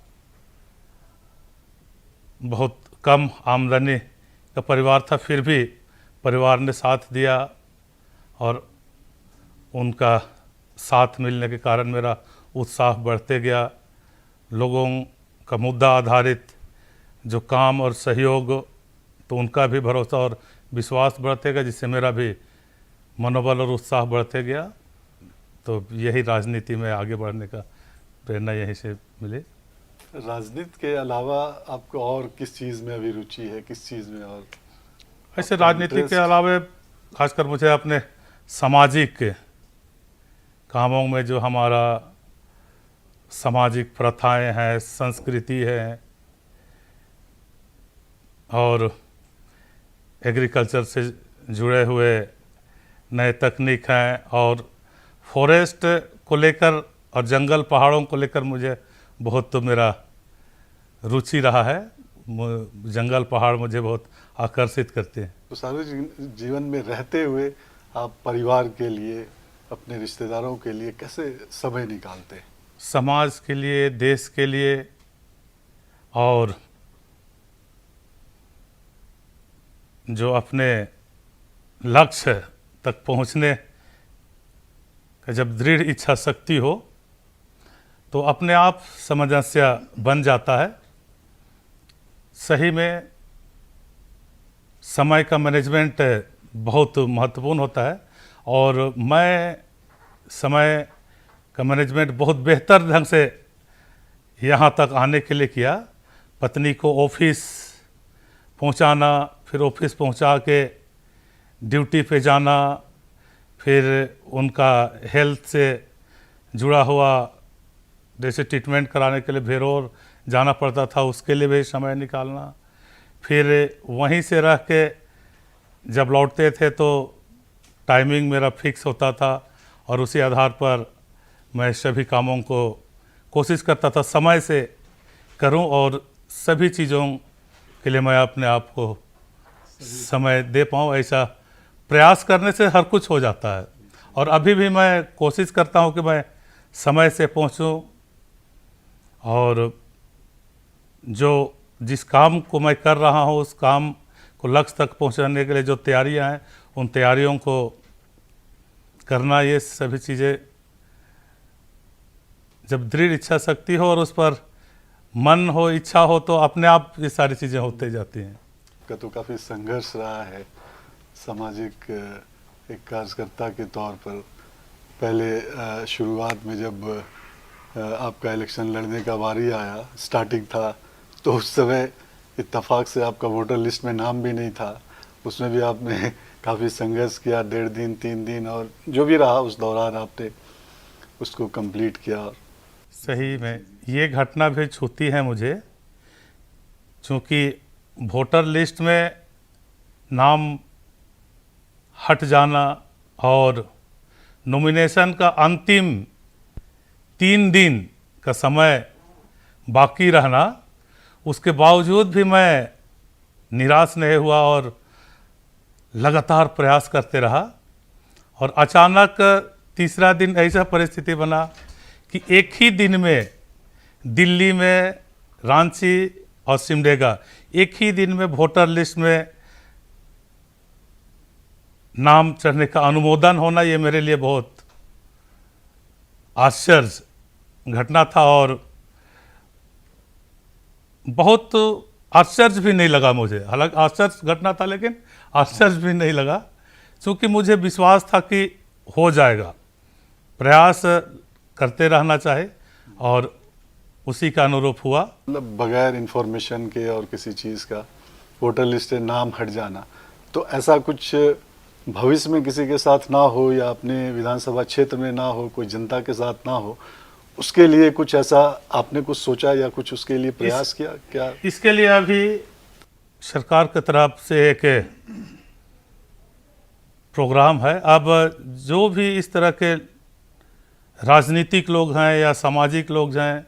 बहुत कम आमदनी का परिवार था, फिर भी परिवार ने साथ दिया और उनका साथ मिलने के कारण मेरा उत्साह बढ़ते गया। लोगों का मुद्दा आधारित जो काम और सहयोग, तो उनका भी भरोसा और विश्वास बढ़ते गया, जिससे मेरा भी मनोबल और उत्साह बढ़ते गया। तो यही राजनीति में आगे बढ़ने का प्रेरणा यहीं से मिली। राजनीति के अलावा आपको और किस चीज़ में अभी रुचि है, किस चीज़ में? और ऐसे राजनीति के अलावा खासकर मुझे अपने सामाजिक कामों में, जो हमारा सामाजिक प्रथाएं हैं, संस्कृति है और एग्रीकल्चर से जुड़े हुए नए तकनीक हैं और फॉरेस्ट को लेकर और जंगल पहाड़ों को लेकर मुझे बहुत तो मेरा रुचि रहा है। जंगल पहाड़ मुझे बहुत आकर्षित करते हैं। तो सारे जीवन में रहते हुए आप परिवार के लिए, अपने रिश्तेदारों के लिए कैसे समय निकालते हैं? समाज के लिए, देश के लिए और जो अपने लक्ष्य तक पहुंचने का जब दृढ़ इच्छा शक्ति हो तो अपने आप सामंजस्य बन जाता है। सही में समय का मैनेजमेंट बहुत महत्वपूर्ण होता है और मैं समय का मैनेजमेंट बहुत बेहतर ढंग से यहाँ तक आने के लिए किया। पत्नी को ऑफिस पहुँचाना, फिर ऑफिस पहुँचा के ड्यूटी पे जाना, फिर उनका हेल्थ से जुड़ा हुआ जैसे ट्रीटमेंट कराने के लिए भेरोर जाना पड़ता था, उसके लिए भी समय निकालना। फिर वहीं से रह के जब लौटते थे तो टाइमिंग मेरा फिक्स होता था और उसी आधार पर मैं सभी कामों को कोशिश करता था समय से करूं और सभी चीज़ों के लिए मैं अपने आप को समय दे पाऊं। ऐसा प्रयास करने से हर कुछ हो जाता है और अभी भी मैं कोशिश करता हूं कि मैं समय से पहुंचूं और जो जिस काम को मैं कर रहा हूं उस काम को लक्ष्य तक पहुंचाने के लिए जो तैयारियां हैं उन तैयारियों को करना, ये सभी चीज़ें जब दृढ़ इच्छा शक्ति हो और उस पर मन हो, इच्छा हो तो अपने आप ये सारी चीज़ें होते जाती हैं। का तो काफ़ी संघर्ष रहा है सामाजिक एक कार्यकर्ता के तौर पर। पहले शुरुआत में जब आपका इलेक्शन लड़ने का बारी आया, स्टार्टिंग था, तो उस समय इत्तेफाक से आपका वोटर लिस्ट में नाम भी नहीं था। उसमें भी आपने काफ़ी संघर्ष किया, 1.5 दिन 3 दिन और जो भी रहा उस दौरान आपने उसको कंप्लीट किया। सही में ये घटना भी छूती है मुझे, क्योंकि वोटर लिस्ट में नाम हट जाना और नॉमिनेशन का अंतिम 3 दिन का समय बाकी रहना, उसके बावजूद भी मैं निराश नहीं हुआ और लगातार प्रयास करते रहा। और अचानक तीसरा दिन ऐसा परिस्थिति बना कि एक ही दिन में दिल्ली में, रांची और सिमडेगा एक ही दिन में वोटर लिस्ट में नाम चढ़ने का अनुमोदन होना, ये मेरे लिए बहुत आश्चर्य घटना था और बहुत आश्चर्य भी नहीं लगा मुझे। हालांकि आश्चर्य घटना था लेकिन आश्चर्य भी नहीं लगा, क्योंकि मुझे विश्वास था कि हो जाएगा। प्रयास करते रहना चाहे और उसी का अनुरूप हुआ। मतलब बगैर इन्फॉर्मेशन के और किसी चीज़ का वोटर लिस्ट से नाम हट जाना, तो ऐसा कुछ भविष्य में किसी के साथ ना हो या अपने विधानसभा क्षेत्र में ना हो, कोई जनता के साथ ना हो, उसके लिए कुछ ऐसा आपने कुछ सोचा या कुछ उसके लिए प्रयास किया क्या? इसके लिए अभी सरकार की तरफ से एक प्रोग्राम है। अब जो भी इस तरह के राजनीतिक लोग हैं या सामाजिक लोग हैं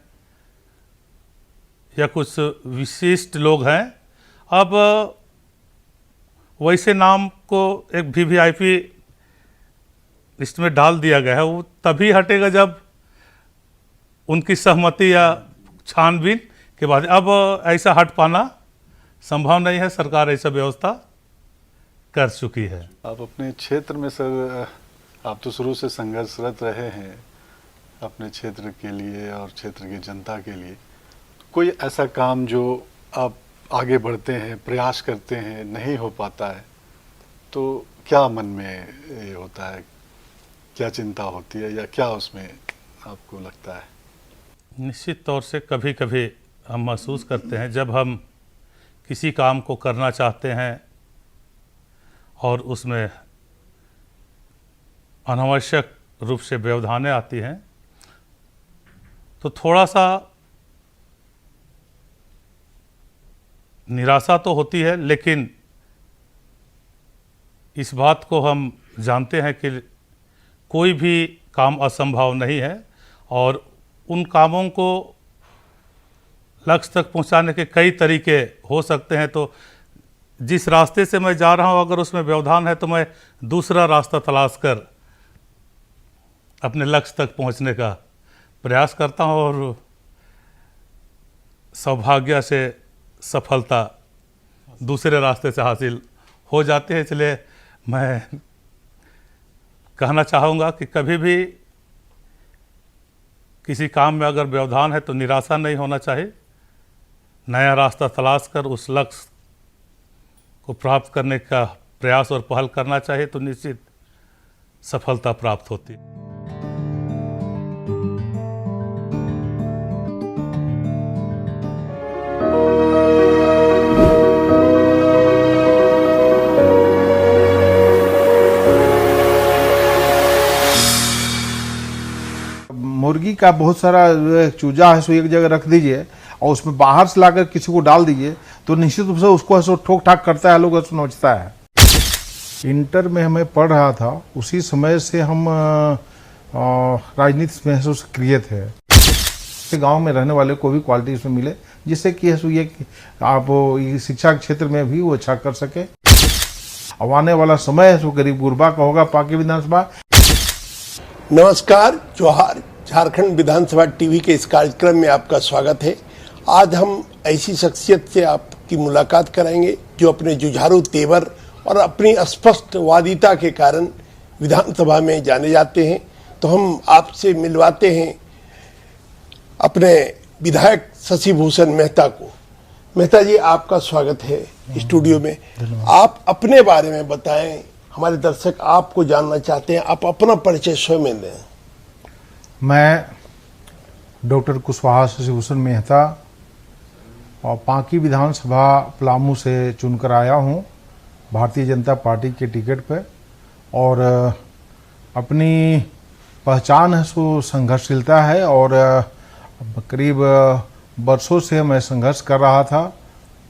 या कुछ विशिष्ट लोग हैं, अब वैसे नाम को एक VVIP लिस्ट में डाल दिया गया है। वो तभी हटेगा जब उनकी सहमति या छानबीन के बाद। अब ऐसा हट पाना संभव नहीं है, सरकार ऐसा व्यवस्था कर चुकी है। आप अपने क्षेत्र में सर, आप तो शुरू से संघर्षरत रहे हैं अपने क्षेत्र के लिए और क्षेत्र की जनता के लिए। कोई ऐसा काम जो आप आगे बढ़ते हैं, प्रयास करते हैं, नहीं हो पाता है, तो क्या मन में ये होता है, क्या चिंता होती है या क्या उसमें आपको लगता है? निश्चित तौर से कभी कभी हम महसूस करते हैं जब हम किसी काम को करना चाहते हैं और उसमें अनावश्यक रूप से व्यवधानें आती हैं, तो थोड़ा सा निराशा तो होती है, लेकिन इस बात को हम जानते हैं कि कोई भी काम असंभव नहीं है और उन कामों को लक्ष्य तक पहुंचाने के कई तरीके हो सकते हैं। तो जिस रास्ते से मैं जा रहा हूं अगर उसमें व्यवधान है तो मैं दूसरा रास्ता तलाश कर अपने लक्ष्य तक पहुंचने का प्रयास करता हूं और सौभाग्य से सफलता दूसरे रास्ते से हासिल हो जाती है। इसलिए मैं कहना चाहूँगा कि कभी भी किसी काम में अगर व्यवधान है तो निराशा नहीं होना चाहिए, नया रास्ता तलाश कर उस लक्ष्य को प्राप्त करने का प्रयास और पहल करना चाहिए, तो निश्चित सफलता प्राप्त होती है। मुर्गी का बहुत सारा चूजा है सो एक जगह रख दीजिए और उसमें बाहर से लाकर किसी को डाल दीजिए तो निश्चित रूप से उसको ऐसा ठोक ठाक करता है, लोग ऐसा नोचता है। इंटर में हमें पढ़ रहा था, उसी समय से हम राजनीति में सक्रिय थे। गांव में रहने वाले को भी क्वालिटी इसमें मिले जिससे कि ये कि आप शिक्षा के क्षेत्र में भी वो अच्छा कर सके। अब आने वाला समय है सो गरीब गुरबा का होगा पाकी विधानसभा। नमस्कार, जोहार। झारखंड विधानसभा टीवी के इस कार्यक्रम में आपका स्वागत है। आज हम ऐसी शख्सियत से आपकी मुलाकात कराएंगे जो अपने जुझारू तेवर और अपनी स्पष्ट वादिता के कारण विधानसभा में जाने जाते हैं। तो हम आपसे मिलवाते हैं अपने विधायक शशिभूषण मेहता को। मेहता जी, आपका स्वागत है स्टूडियो में। आप अपने बारे में बताएं, हमारे दर्शक आपको जानना चाहते हैं, आप अपना परिचय स्वयं दें। मैं डॉक्टर कुशवाहा शशिभूषण मेहता और पांकी विधानसभा पलामू से चुनकर आया हूं भारतीय जनता पार्टी के टिकट पर, और अपनी पहचान है सो संघर्षशीलता है और करीब वर्षों से मैं संघर्ष कर रहा था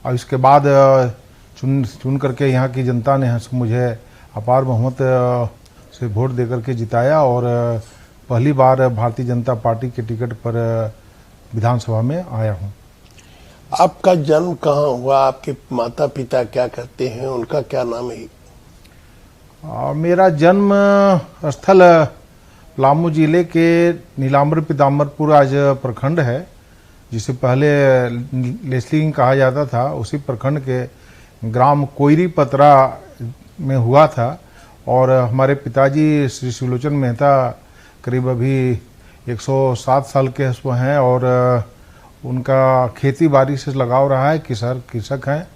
और इसके बाद चुन करके यहाँ की जनता ने मुझे अपार बहुमत से वोट देकर के जिताया और पहली बार भारतीय जनता पार्टी के टिकट पर विधानसभा में आया हूँ। आपका जन्म कहाँ हुआ? आपके माता पिता क्या करते हैं? उनका क्या नाम है? मेरा जन्म स्थल पलामू जिले के नीलाम्बर पीताम्बरपुर आज प्रखंड है, जिसे पहले लेस्लिंग कहा जाता था। उसी प्रखंड के ग्राम कोयरी पतरा में हुआ था और हमारे पिताजी श्री शिवलोचन मेहता करीब अभी 107 साल के हैं और उनका खेती बाड़ी से लगाव रहा है। कृषक हैं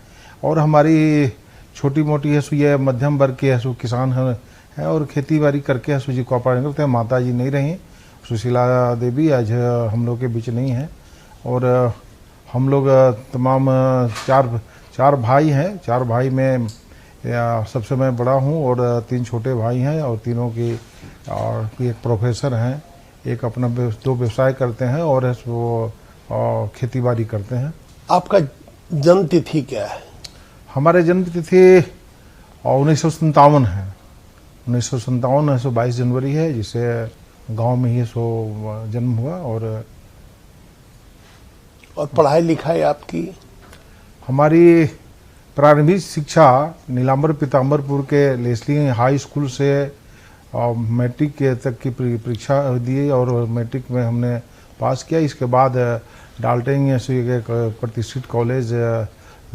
और हमारी छोटी मोटी है सो ये मध्यम वर्ग के सो किसान हैं और खेती बाड़ी करके सो जीविकोपार्जन करते हैं। माता जी नहीं रहीं, सुशीला देवी आज हम लोग के बीच नहीं है और हम लोग तमाम चार भाई हैं। 4 भाई में सबसे मैं बड़ा हूं और 3 छोटे भाई हैं और तीनों की और एक प्रोफेसर हैं, एक अपना 2 व्यवसाय करते हैं और वो खेती बाड़ी करते हैं। आपका जन्म तिथि क्या है? हमारे जन्म तिथि 1957 है। 1957 है सो 22 जनवरी है, जिसे गांव में ही सो जन्म हुआ। और पढ़ाई लिखाई आपकी? हमारी प्रारंभिक शिक्षा नीलाम्बर पीताम्बरपुर के लेस्लिंग हाई स्कूल से मैट्रिक के तक की परीक्षा दी और मैट्रिक में हमने पास किया। इसके बाद डाल्टन से एक प्रतिष्ठित कॉलेज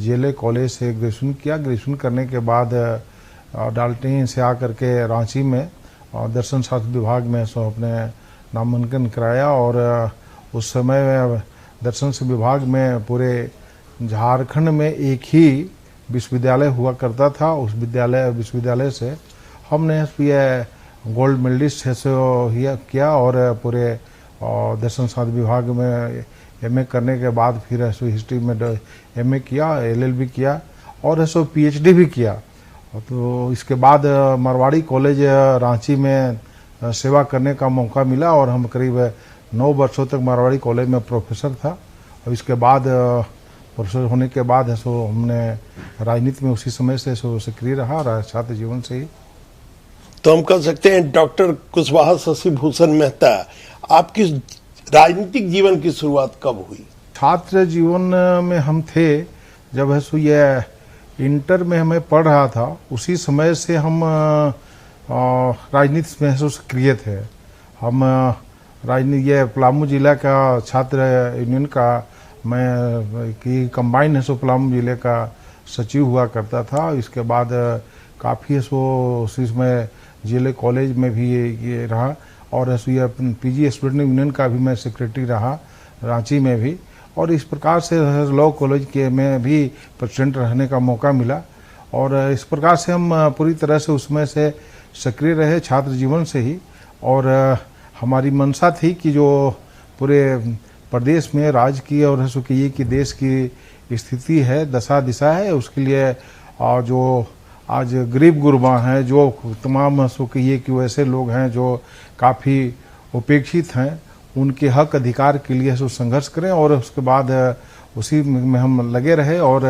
जेले कॉलेज से ग्रेजुएशन किया। ग्रेजुएशन करने के बाद डाल्टन से आकर के रांची में दर्शन शास्त्र विभाग में सो अपने नामांकन कराया और उस समय दर्शन विभाग में पूरे झारखंड में एक ही विश्वविद्यालय हुआ करता था। उस विश्वविद्यालय से हमने ये गोल्ड मेडलिस्ट है सो किया और पूरे दर्शन शास्त्र विभाग में एमए करने के बाद फिर ऐसो हिस्ट्री में एमए किया, एलएलबी किया और ऐसो पीएचडी भी किया। तो इसके बाद मारवाड़ी कॉलेज रांची में सेवा करने का मौका मिला और हम करीब 9 वर्षों तक मारवाड़ी कॉलेज में प्रोफेसर था। और इसके बाद प्रोफेसर होने के बाद सो हमने राजनीति में उसी समय से सो सक्रिय रहा छात्र जीवन से ही। तो हम कह सकते हैं डॉक्टर कुशवाहा शशिभूषण मेहता, आपकी राजनीतिक जीवन की शुरुआत कब हुई? छात्र जीवन में हम थे जब है सो ये इंटर में हमें पढ़ रहा था, उसी समय से हम राजनीति में सक्रिय थे। हम राजनीति ये पलामू जिला का छात्र यूनियन का मैं कि कंबाइन है सो पलामू जिले का सचिव हुआ करता था। इसके बाद काफ़ी सो उसी समय जिले कॉलेज में भी ये रहा और ये पीजी स्टूडेंट यूनियन का भी मैं सेक्रेटरी रहा रांची में भी, और इस प्रकार से लॉ कॉलेज के में भी प्रेसिडेंट रहने का मौका मिला। और इस प्रकार से हम पूरी तरह से उसमें से सक्रिय रहे छात्र जीवन से ही। और हमारी मंशा थी कि जो पूरे प्रदेश में राज्य की और ये कि देश की स्थिति है, दशा दिशा है, उसके लिए जो आज गरीब गुरबा हैं, जो तमाम ये कि वैसे लोग हैं जो काफ़ी उपेक्षित हैं, उनके हक अधिकार के लिए संघर्ष करें। और उसके बाद उसी में हम लगे रहे। और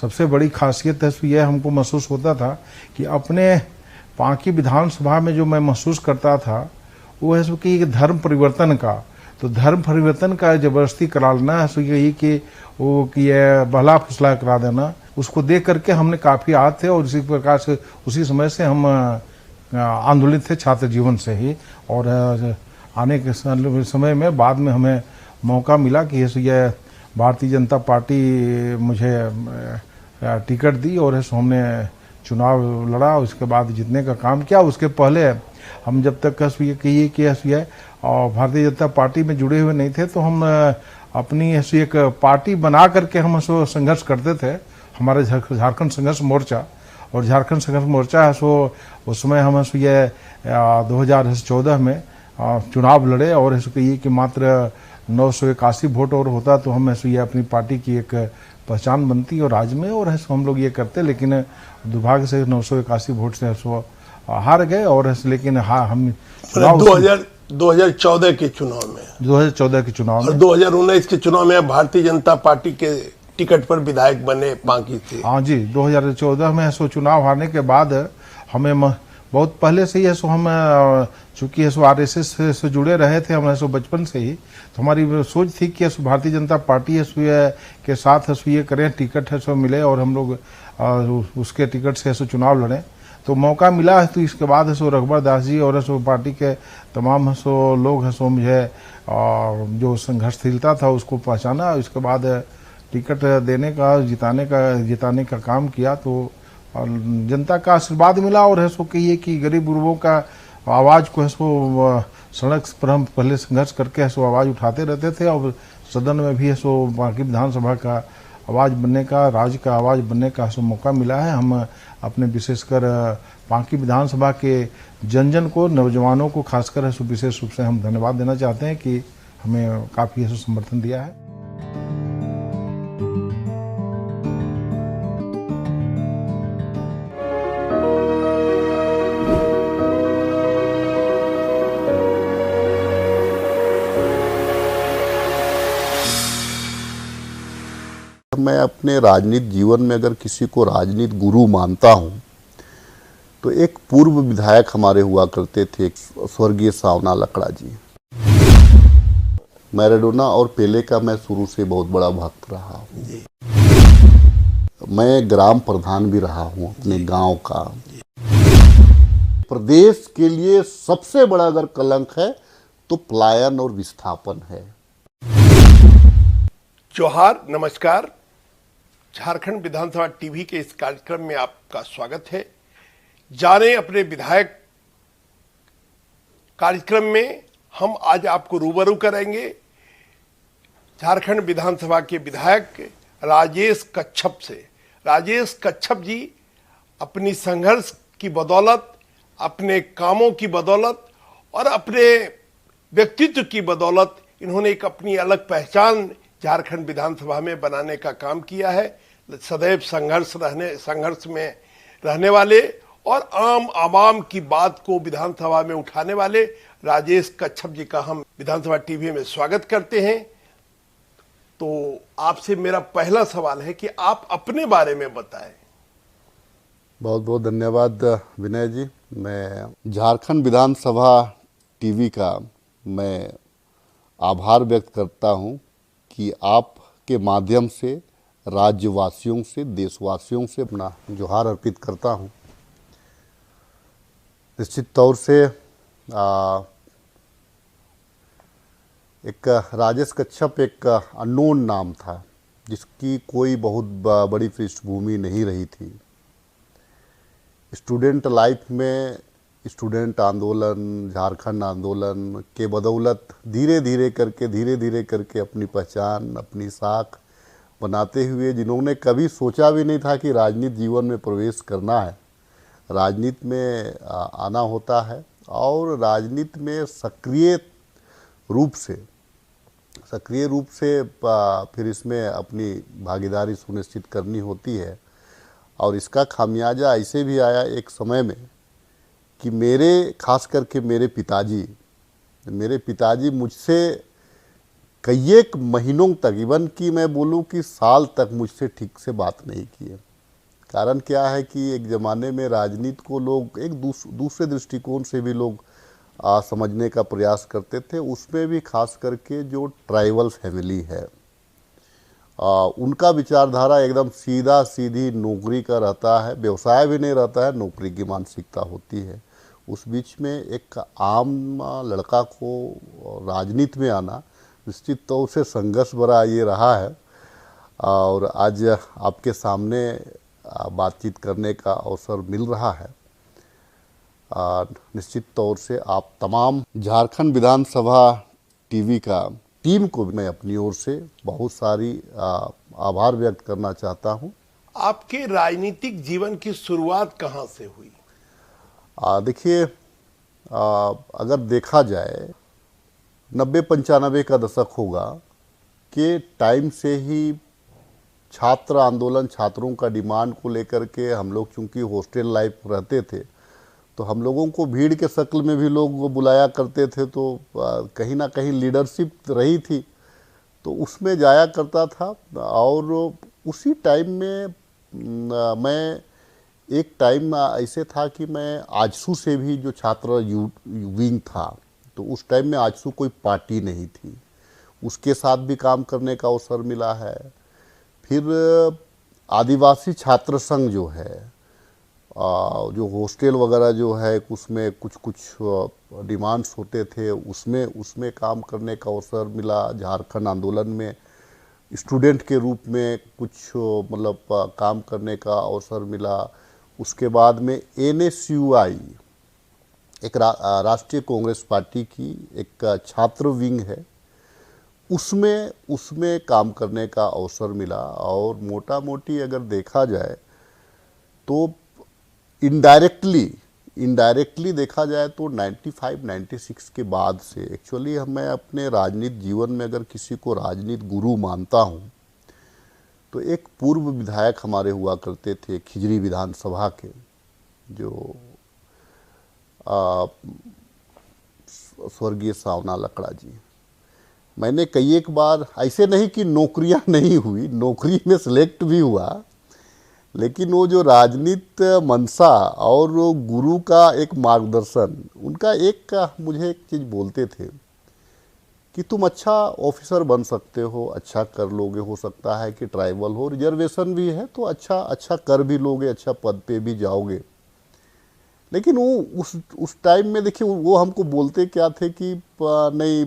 सबसे बड़ी खासियत है यह हमको महसूस होता था कि अपने पांकी विधानसभा में जो मैं महसूस करता था वो है कि धर्म परिवर्तन का, तो धर्म परिवर्तन का जबरदस्ती करा लेना है यही कि वो कि ये बहला फुसला करा देना, उसको देख करके हमने काफ़ी आते थे। और इसी प्रकार से उसी समय से हम आंदोलित थे छात्र जीवन से ही। और आने के समय में बाद में हमें मौका मिला कि ये भारतीय जनता पार्टी मुझे टिकट दी और हमने चुनाव लड़ा, उसके बाद जीतने का काम किया। उसके पहले हम जब तक कहिए कि भारतीय जनता पार्टी में जुड़े हुए नहीं थे तो हम अपनी ऐसी एक पार्टी बना करके हम संघर्ष करते थे, हमारे झारखंड संघर्ष मोर्चा। और झारखंड संघर्ष मोर्चा है उसमें हम 2014 में चुनाव लड़े और ये कि मात्र 981 वोट और होता तो हम ये अपनी पार्टी की एक पहचान बनती और राज्य में, और हम लोग ये करते। लेकिन दुर्भाग्य से 981 वोट से हार गए। और लेकिन हाँ, हम 2014 के चुनाव में 2014 के चुनाव में और 2019 के चुनाव में भारतीय जनता पार्टी के टिकट पर विधायक बने पांकी से। हाँ जी, 2014 में चुनाव हारने के बाद हमें बहुत पहले से ही हम चूँकि RSS से जुड़े रहे थे हम बचपन से ही, तो हमारी सोच थी कि भारतीय जनता पार्टी के साथ ये करें, टिकट मिले और हम लोग उसके टिकट से चुनाव लड़ें। तो मौका मिला है। तो इसके बाद रघुबर दास जी और पार्टी के तमाम लोग मुझे जो संघर्षशीलता था उसको पहचाना। इसके बाद टिकट देने का जिताने का काम किया। तो जनता का आशीर्वाद मिला और कहिए कि गरीब गुरबों का आवाज़ को सड़क पर हम पहले संघर्ष करके आवाज़ उठाते रहते थे। और सदन में भी पांकी विधानसभा का आवाज़ बनने का, राज्य का आवाज़ बनने का मौका मिला है। हम अपने विशेषकर पांकी विधानसभा के जन जन को, नौजवानों को खासकर विशेष रूप से हम धन्यवाद देना चाहते हैं कि हमें काफ़ी समर्थन दिया है। मैं अपने राजनीतिक जीवन में अगर किसी को राजनीतिक गुरु मानता हूं तो एक पूर्व विधायक हमारे हुआ करते थे, स्वर्गीय सावना लकड़ा जी। मैराडोना और पेले का मैं शुरू से बहुत बड़ा भक्त रहा हूं। मैं ग्राम प्रधान भी रहा हूं अपने गांव का। प्रदेश के लिए सबसे बड़ा अगर कलंक है तो पलायन और विस्थापन है। जोहार, नमस्कार। झारखंड विधानसभा टीवी के इस कार्यक्रम में आपका स्वागत है। जाने अपने विधायक कार्यक्रम में हम आज आपको रूबरू करेंगे झारखंड विधानसभा के विधायक राजेश कच्छप से। राजेश कच्छप जी अपनी संघर्ष की बदौलत, अपने कामों की बदौलत और अपने व्यक्तित्व की बदौलत इन्होंने एक अपनी अलग पहचान झारखंड विधानसभा में बनाने का काम किया है। सदैव संघर्ष में रहने वाले और आम आवाम की बात को विधानसभा में उठाने वाले राजेश कच्छप जी का हम विधानसभा टीवी में स्वागत करते हैं। तो आपसे मेरा पहला सवाल है कि आप अपने बारे में बताएं। बहुत बहुत धन्यवाद विनय जी। मैं झारखंड विधानसभा टीवी का मैं आभार व्यक्त करता हूं कि आपके माध्यम से राज्यवासियों से, देशवासियों से अपना जोहार अर्पित करता हूं। निश्चित तौर से एक राजेश कच्छप एक अननोन नाम था, जिसकी कोई बहुत बड़ी पृष्ठभूमि नहीं रही थी। स्टूडेंट लाइफ में स्टूडेंट आंदोलन, झारखंड आंदोलन के बदौलत धीरे धीरे करके अपनी पहचान, अपनी साख बनाते हुए, जिन्होंने कभी सोचा भी नहीं था कि राजनीति जीवन में प्रवेश करना है, राजनीति में आना होता है और राजनीति में सक्रिय रूप से फिर इसमें अपनी भागीदारी सुनिश्चित करनी होती है। और इसका खामियाजा ऐसे भी आया एक समय में कि खास करके मेरे पिताजी मुझसे कई एक महीनों तक, इवन कि मैं बोलूं कि साल तक मुझसे ठीक से बात नहीं किए। कारण क्या है कि एक ज़माने में राजनीति को लोग एक दूसरे दृष्टिकोण से भी लोग समझने का प्रयास करते थे। उसमें भी खास करके जो ट्राइबल फैमिली है, उनका विचारधारा एकदम सीधा सीधी नौकरी का रहता है, व्यवसाय भी नहीं रहता है, नौकरी की मानसिकता होती है। उस बीच में एक आम लड़का को राजनीति में आना निश्चित तौर से संघर्ष भरा ये रहा है। और आज आपके सामने बातचीत करने का अवसर मिल रहा है। निश्चित तौर से आप तमाम झारखंड विधानसभा टीवी का टीम को मैं अपनी ओर से बहुत सारी आभार व्यक्त करना चाहता हूं। आपके राजनीतिक जीवन की शुरुआत कहां से हुई? देखिए, अगर देखा जाए 90-95 का दशक होगा के टाइम से ही छात्र आंदोलन, छात्रों का डिमांड को लेकर के हम लोग चूंकि हॉस्टल लाइफ रहते थे, तो हम लोगों को भीड़ के शक्ल में भी लोग बुलाया करते थे। तो कहीं ना कहीं लीडरशिप रही थी, तो उसमें जाया करता था। और उसी टाइम में मैं एक टाइम ऐसे था कि मैं आजसू से भी, जो छात्र विंग था, तो उस टाइम में आजसू कोई पार्टी नहीं थी, उसके साथ भी काम करने का अवसर मिला है। फिर आदिवासी छात्र संघ जो है, जो हॉस्टल वगैरह जो है, उसमें कुछ डिमांड्स होते थे, उसमें काम करने का अवसर मिला। झारखंड आंदोलन में स्टूडेंट के रूप में कुछ मतलब काम करने का अवसर मिला। उसके बाद में NSUI, एक राष्ट्रीय कांग्रेस पार्टी की एक छात्र विंग है, उसमें काम करने का अवसर मिला। और मोटा मोटी अगर देखा जाए तो इनडायरेक्टली देखा जाए तो 95-96 के बाद से एक्चुअली मैं अपने राजनीति जीवन में अगर किसी को राजनीति गुरु मानता हूं, तो एक पूर्व विधायक हमारे हुआ करते थे खिजरी विधानसभा के, जो स्वर्गीय सावना लकड़ा जी। मैंने कई एक बार, ऐसे नहीं कि नौकरियां नहीं हुई, नौकरी में सिलेक्ट भी हुआ, लेकिन वो जो राजनीति मंशा और वो गुरु का एक मार्गदर्शन, उनका एक मुझे एक चीज़ बोलते थे कि तुम अच्छा ऑफिसर बन सकते हो, अच्छा कर लोगे, हो सकता है कि ट्राइबल हो, रिजर्वेशन भी है तो अच्छा कर भी लोगे, अच्छा पद पे भी जाओगे। लेकिन वो उस टाइम में देखिए, वो हमको बोलते क्या थे कि नहीं,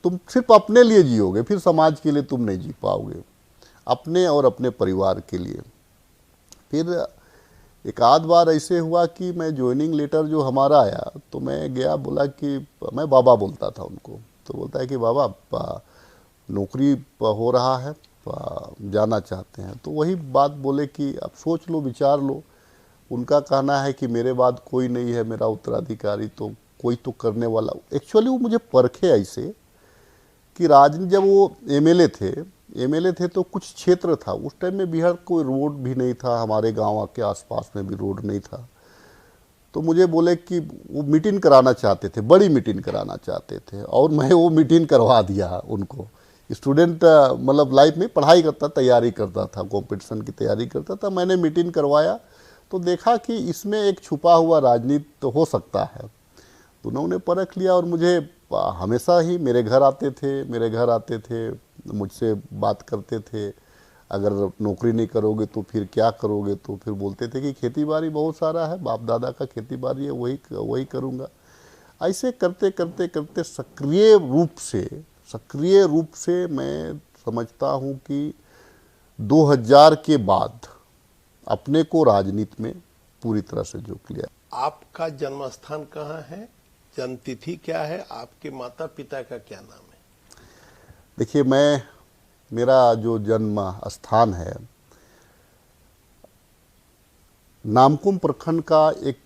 तुम सिर्फ अपने लिए जियोगे, फिर समाज के लिए तुम नहीं जी पाओगे, अपने और अपने परिवार के लिए। फिर एक आध बार ऐसे हुआ कि मैं ज्वाइनिंग लेटर जो हमारा आया, तो मैं गया, बोला कि मैं बाबा बोलता था उनको, तो बोलता है कि बाबा नौकरी हो रहा है, जाना चाहते हैं। तो वही बात बोले कि अब सोच लो, विचार लो। उनका कहना है कि मेरे बाद कोई नहीं है मेरा उत्तराधिकारी, तो कोई तो करने वाला। एक्चुअली वो मुझे परखे ऐसे कि राजनीति, जब वो एमएलए थे तो कुछ क्षेत्र था, उस टाइम में बिहार कोई रोड भी नहीं था, हमारे गांव के आसपास में भी रोड नहीं था। तो मुझे बोले कि वो मीटिंग कराना चाहते थे, बड़ी मीटिंग कराना चाहते थे, और मैं वो मीटिंग करवा दिया उनको। स्टूडेंट मतलब लाइफ में पढ़ाई करता, तैयारी करता था, कंपटीशन की तैयारी करता था। मैंने मीटिंग करवाया तो देखा कि इसमें एक छुपा हुआ राजनीति तो हो सकता है। तो उन्होंने परख लिया और मुझे हमेशा ही मेरे घर आते थे, मुझसे बात करते थे, अगर नौकरी नहीं करोगे तो फिर क्या करोगे, तो फिर बोलते थे कि खेती बाड़ी बहुत सारा है, बाप दादा का खेती बाड़ी है, वही करूँगा। ऐसे करते करते करते सक्रिय रूप से मैं समझता हूँ कि 2000 के बाद अपने को राजनीति में पूरी तरह से झोंक लिया। आपका जन्म स्थान कहाँ है, जन्म तिथि क्या है, आपके माता पिता का क्या नाम है? देखिए, मेरा जो जन्म स्थान है नामकुम प्रखंड का एक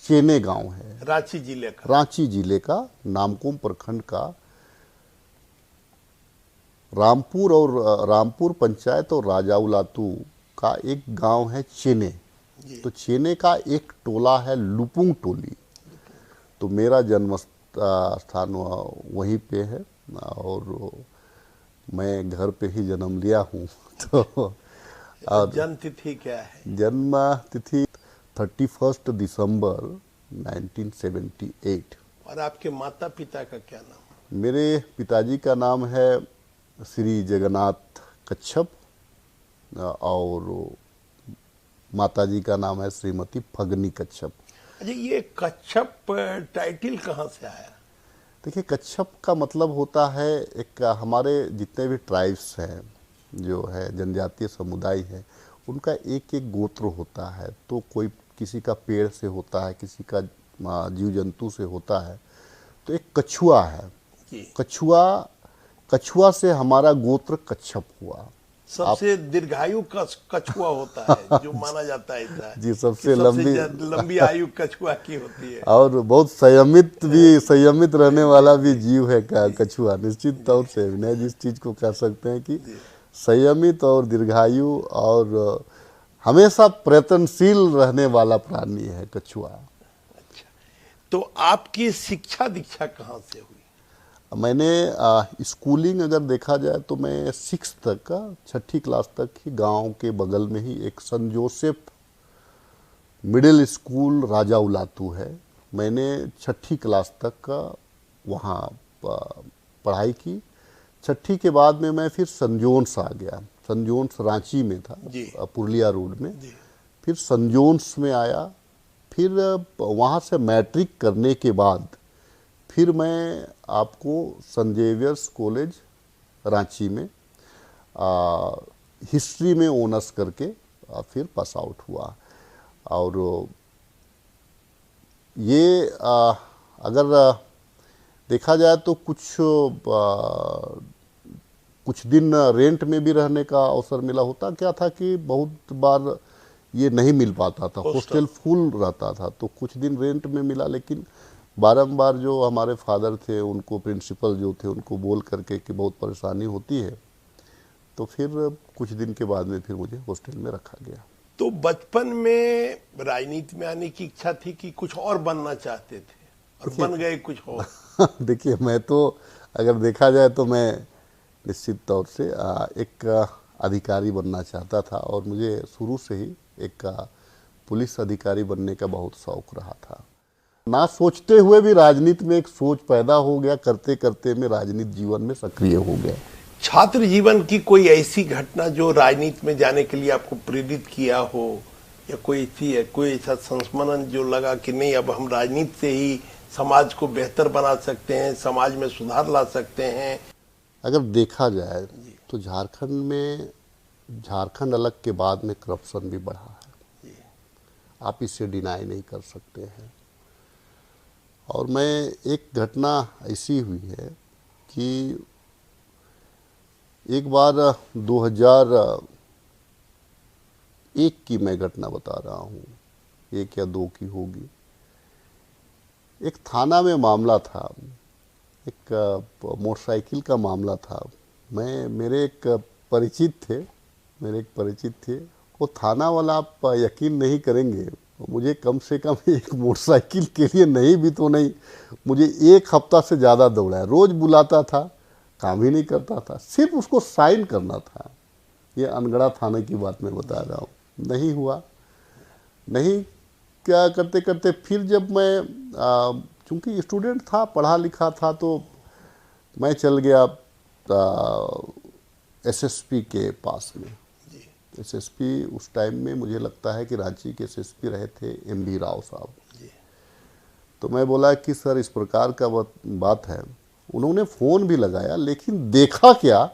चेने गांव है, रांची जिले का नामकुम प्रखंड का रामपुर पंचायत और राजाउलातू का एक गांव है चेने। तो चेने का एक टोला है लुपुंग टोली। तो मेरा जन्म स्थान वहीं पे है और मैं घर पे ही जन्म लिया हूँ। तो जन्म तिथि क्या है? जन्म तिथि 31 दिसंबर 1978। और आपके माता पिता का क्या नाम? मेरे पिताजी का नाम है श्री जगन्नाथ कच्छप और माताजी का नाम है श्रीमती फगनी कच्छप। अच्छा, ये कच्छप टाइटल कहाँ से आया? देखिए, कच्छप का मतलब होता है एक हमारे जितने भी ट्राइब्स हैं, जो है जनजातीय समुदाय है, उनका एक एक गोत्र होता है। तो कोई किसी का पेड़ से होता है, किसी का जीव जंतु से होता है। तो एक कछुआ है, कछुआ से हमारा गोत्र कच्छप हुआ। सबसे दीर्घायु कछुआ होता है जो माना जाता है ऐसा जी, सबसे लंबी आयु कछुआ की होती है और बहुत संयमित रहने वाला भी जीव है कछुआ। निश्चित तौर से विनय जिस चीज को कह सकते हैं कि संयमित और दीर्घायु और हमेशा प्रयत्नशील रहने वाला प्राणी है कछुआ। अच्छा, तो आपकी शिक्षा दीक्षा कहाँ से हुई? मैंने स्कूलिंग अगर देखा जाए तो मैं 6 तक का 6ठी क्लास तक ही गांव के बगल में ही एक सन जोसेफ मिडिल स्कूल राजाउलातू है, मैंने 6ठी क्लास तक का वहाँ पढ़ाई की। 6ठी के बाद में मैं फिर सन जोन्स आ गया। सन जोन्स रांची में था, पुरलिया रोड में। फिर सन जोन्स में आया। फिर वहाँ से मैट्रिक करने के बाद फिर मैं आपको सन जेवियर्स कॉलेज रांची में हिस्ट्री में ऑनर्स करके फिर पास आउट हुआ। और ये अगर देखा जाए तो कुछ दिन रेंट में भी रहने का अवसर मिला। होता क्या था कि बहुत बार ये नहीं मिल पाता था, हॉस्टल फुल रहता था, तो कुछ दिन रेंट में मिला। लेकिन बारंबार जो हमारे फादर थे, उनको प्रिंसिपल जो थे, उनको बोल करके कि बहुत परेशानी होती है, तो फिर कुछ दिन के बाद में फिर मुझे हॉस्टल में रखा गया। तो बचपन में राजनीति में आने की इच्छा थी कि कुछ और बनना चाहते थे और बन गए कुछ और? देखिए, मैं तो अगर देखा जाए तो मैं निश्चित तौर से एक अधिकारी बनना चाहता था और मुझे शुरू से ही एक पुलिस अधिकारी बनने का बहुत शौक रहा था। ना सोचते हुए भी राजनीति में एक सोच पैदा हो गया, करते करते में राजनीति जीवन में सक्रिय हो गया। छात्र जीवन की कोई ऐसी घटना जो राजनीति में जाने के लिए आपको प्रेरित किया हो, या कोई ऐसा संस्मरण जो लगा कि नहीं, अब हम राजनीति से ही समाज को बेहतर बना सकते हैं, समाज में सुधार ला सकते हैं? अगर देखा जाए तो झारखंड अलग के बाद में करप्शन भी बढ़ा है, आप इसे डिनाई नहीं कर सकते हैं। और मैं एक घटना ऐसी हुई है कि एक बार 2001 की मैं घटना बता रहा हूँ, 1 या 2 की होगी। एक थाना में मामला था, एक मोटरसाइकिल का मामला था। मेरे एक परिचित थे, वो थाना वाला, आप यकीन नहीं करेंगे, मुझे कम से कम एक मोटरसाइकिल के लिए नहीं भी तो नहीं, मुझे 1 हफ्ता से ज़्यादा दौड़ाया। रोज़ बुलाता था, काम ही नहीं करता था, सिर्फ उसको साइन करना था। ये अनगढ़ा थाने की बात मैं बता रहा हूँ। नहीं हुआ, नहीं क्या करते करते फिर जब मैं चूँकि स्टूडेंट था, पढ़ा लिखा था, तो मैं चल गया एसएसपी के पास में। एसएसपी उस टाइम में मुझे लगता है कि रांची के एसएसपी रहे थे एमबी राव साहब। तो मैं बोला कि सर इस प्रकार का बात है। उन्होंने फ़ोन भी लगाया, लेकिन देखा क्या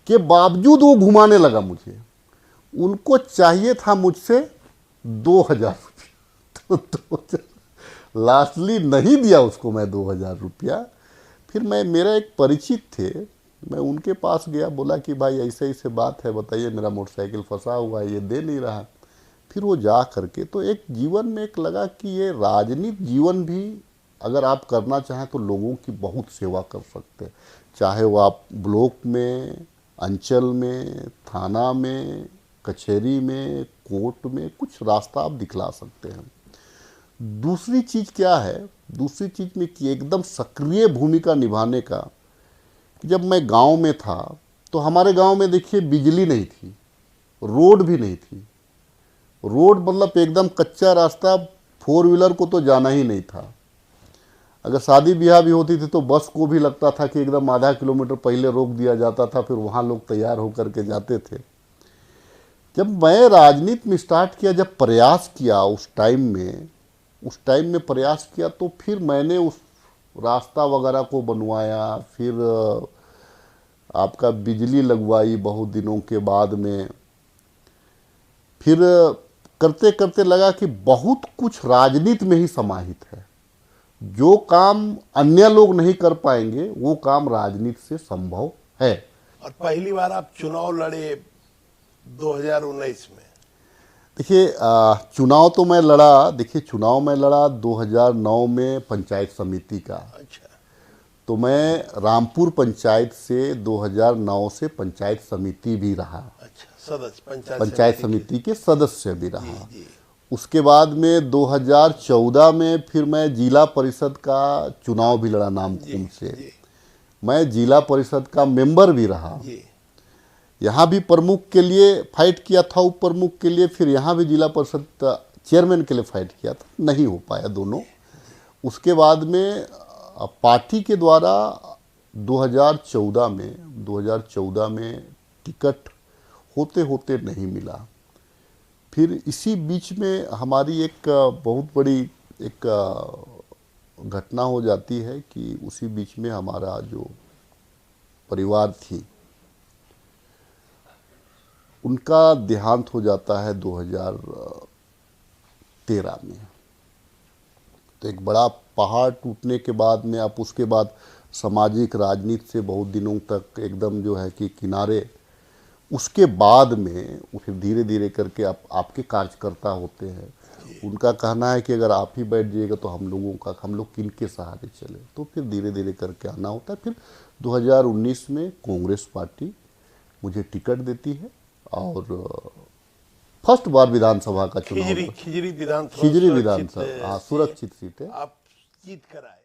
कि बावजूद वो घुमाने लगा मुझे। उनको चाहिए था मुझसे 2000 रुपया, तो लास्टली नहीं दिया उसको मैं 2000 रुपया। फिर मेरा एक परिचित थे, मैं उनके पास गया, बोला कि भाई ऐसे ऐसे बात है, बताइए मेरा मोटरसाइकिल फंसा हुआ है, ये दे नहीं रहा। फिर वो जा करके तो एक जीवन में एक लगा कि ये राजनीतिक जीवन भी अगर आप करना चाहें तो लोगों की बहुत सेवा कर सकते हैं, चाहे वो आप ब्लॉक में, अंचल में, थाना में, कचहरी में, कोर्ट में, कुछ रास्ता आप दिखला सकते हैं। दूसरी चीज़ क्या है, दूसरी चीज़ में कि एकदम सक्रिय भूमिका निभाने का। जब मैं गांव में था तो हमारे गांव में देखिए बिजली नहीं थी, रोड भी नहीं थी। रोड मतलब एकदम कच्चा रास्ता, 4 व्हीलर को तो जाना ही नहीं था। अगर शादी ब्याह भी होती थी तो बस को भी लगता था कि एकदम आधा किलोमीटर पहले रोक दिया जाता था, फिर वहाँ लोग तैयार होकर के जाते थे। जब मैं राजनीति में स्टार्ट किया, जब प्रयास किया उस टाइम में प्रयास किया, तो फिर मैंने उस रास्ता वगैरह को बनवाया, फिर आपका बिजली लगवाई बहुत दिनों के बाद में। फिर करते करते लगा कि बहुत कुछ राजनीति में ही समाहित है। जो काम अन्य लोग नहीं कर पाएंगे वो काम राजनीति से संभव है। और पहली बार आप चुनाव लड़े 2019 में। देखिए चुनाव तो मैं लड़ा, देखिए चुनाव में लड़ा 2009 में पंचायत समिति का। अच्छा। तो मैं रामपुर पंचायत से 2009 से पंचायत समिति भी रहा। अच्छा, सदस्य पंचायत समिति के सदस्य भी रहा। जी। उसके बाद में 2014 में फिर मैं जिला परिषद का चुनाव भी लड़ा नामकुम से। मैं जिला परिषद का मेंबर भी रहा। यहाँ भी प्रमुख के लिए फाइट किया था, उप प्रमुख के लिए, फिर यहाँ भी जिला परिषद चेयरमैन के लिए फाइट किया था, नहीं हो पाया दोनों। उसके बाद में पार्टी के द्वारा 2014 में टिकट होते होते नहीं मिला। फिर इसी बीच में हमारी एक बहुत बड़ी एक घटना हो जाती है कि उसी बीच में हमारा जो परिवार थी उनका देहांत हो जाता है 2013 में। तो एक बड़ा पहाड़ टूटने के बाद में आप उसके बाद सामाजिक राजनीति से बहुत दिनों तक एकदम जो है कि किनारे। उसके बाद में फिर धीरे धीरे करके आपके कार्यकर्ता होते हैं, उनका कहना है कि अगर आप ही बैठ जाइएगा तो हम लोग किनके सहारे चले। तो फिर धीरे धीरे करके आना होता है। फिर 2019 में कांग्रेस पार्टी मुझे टिकट देती है और फर्स्ट बार विधानसभा का चुनाव, खिजरी विधानसभा, हाँ, सुरक्षित सीट है, आप जीत कर आए।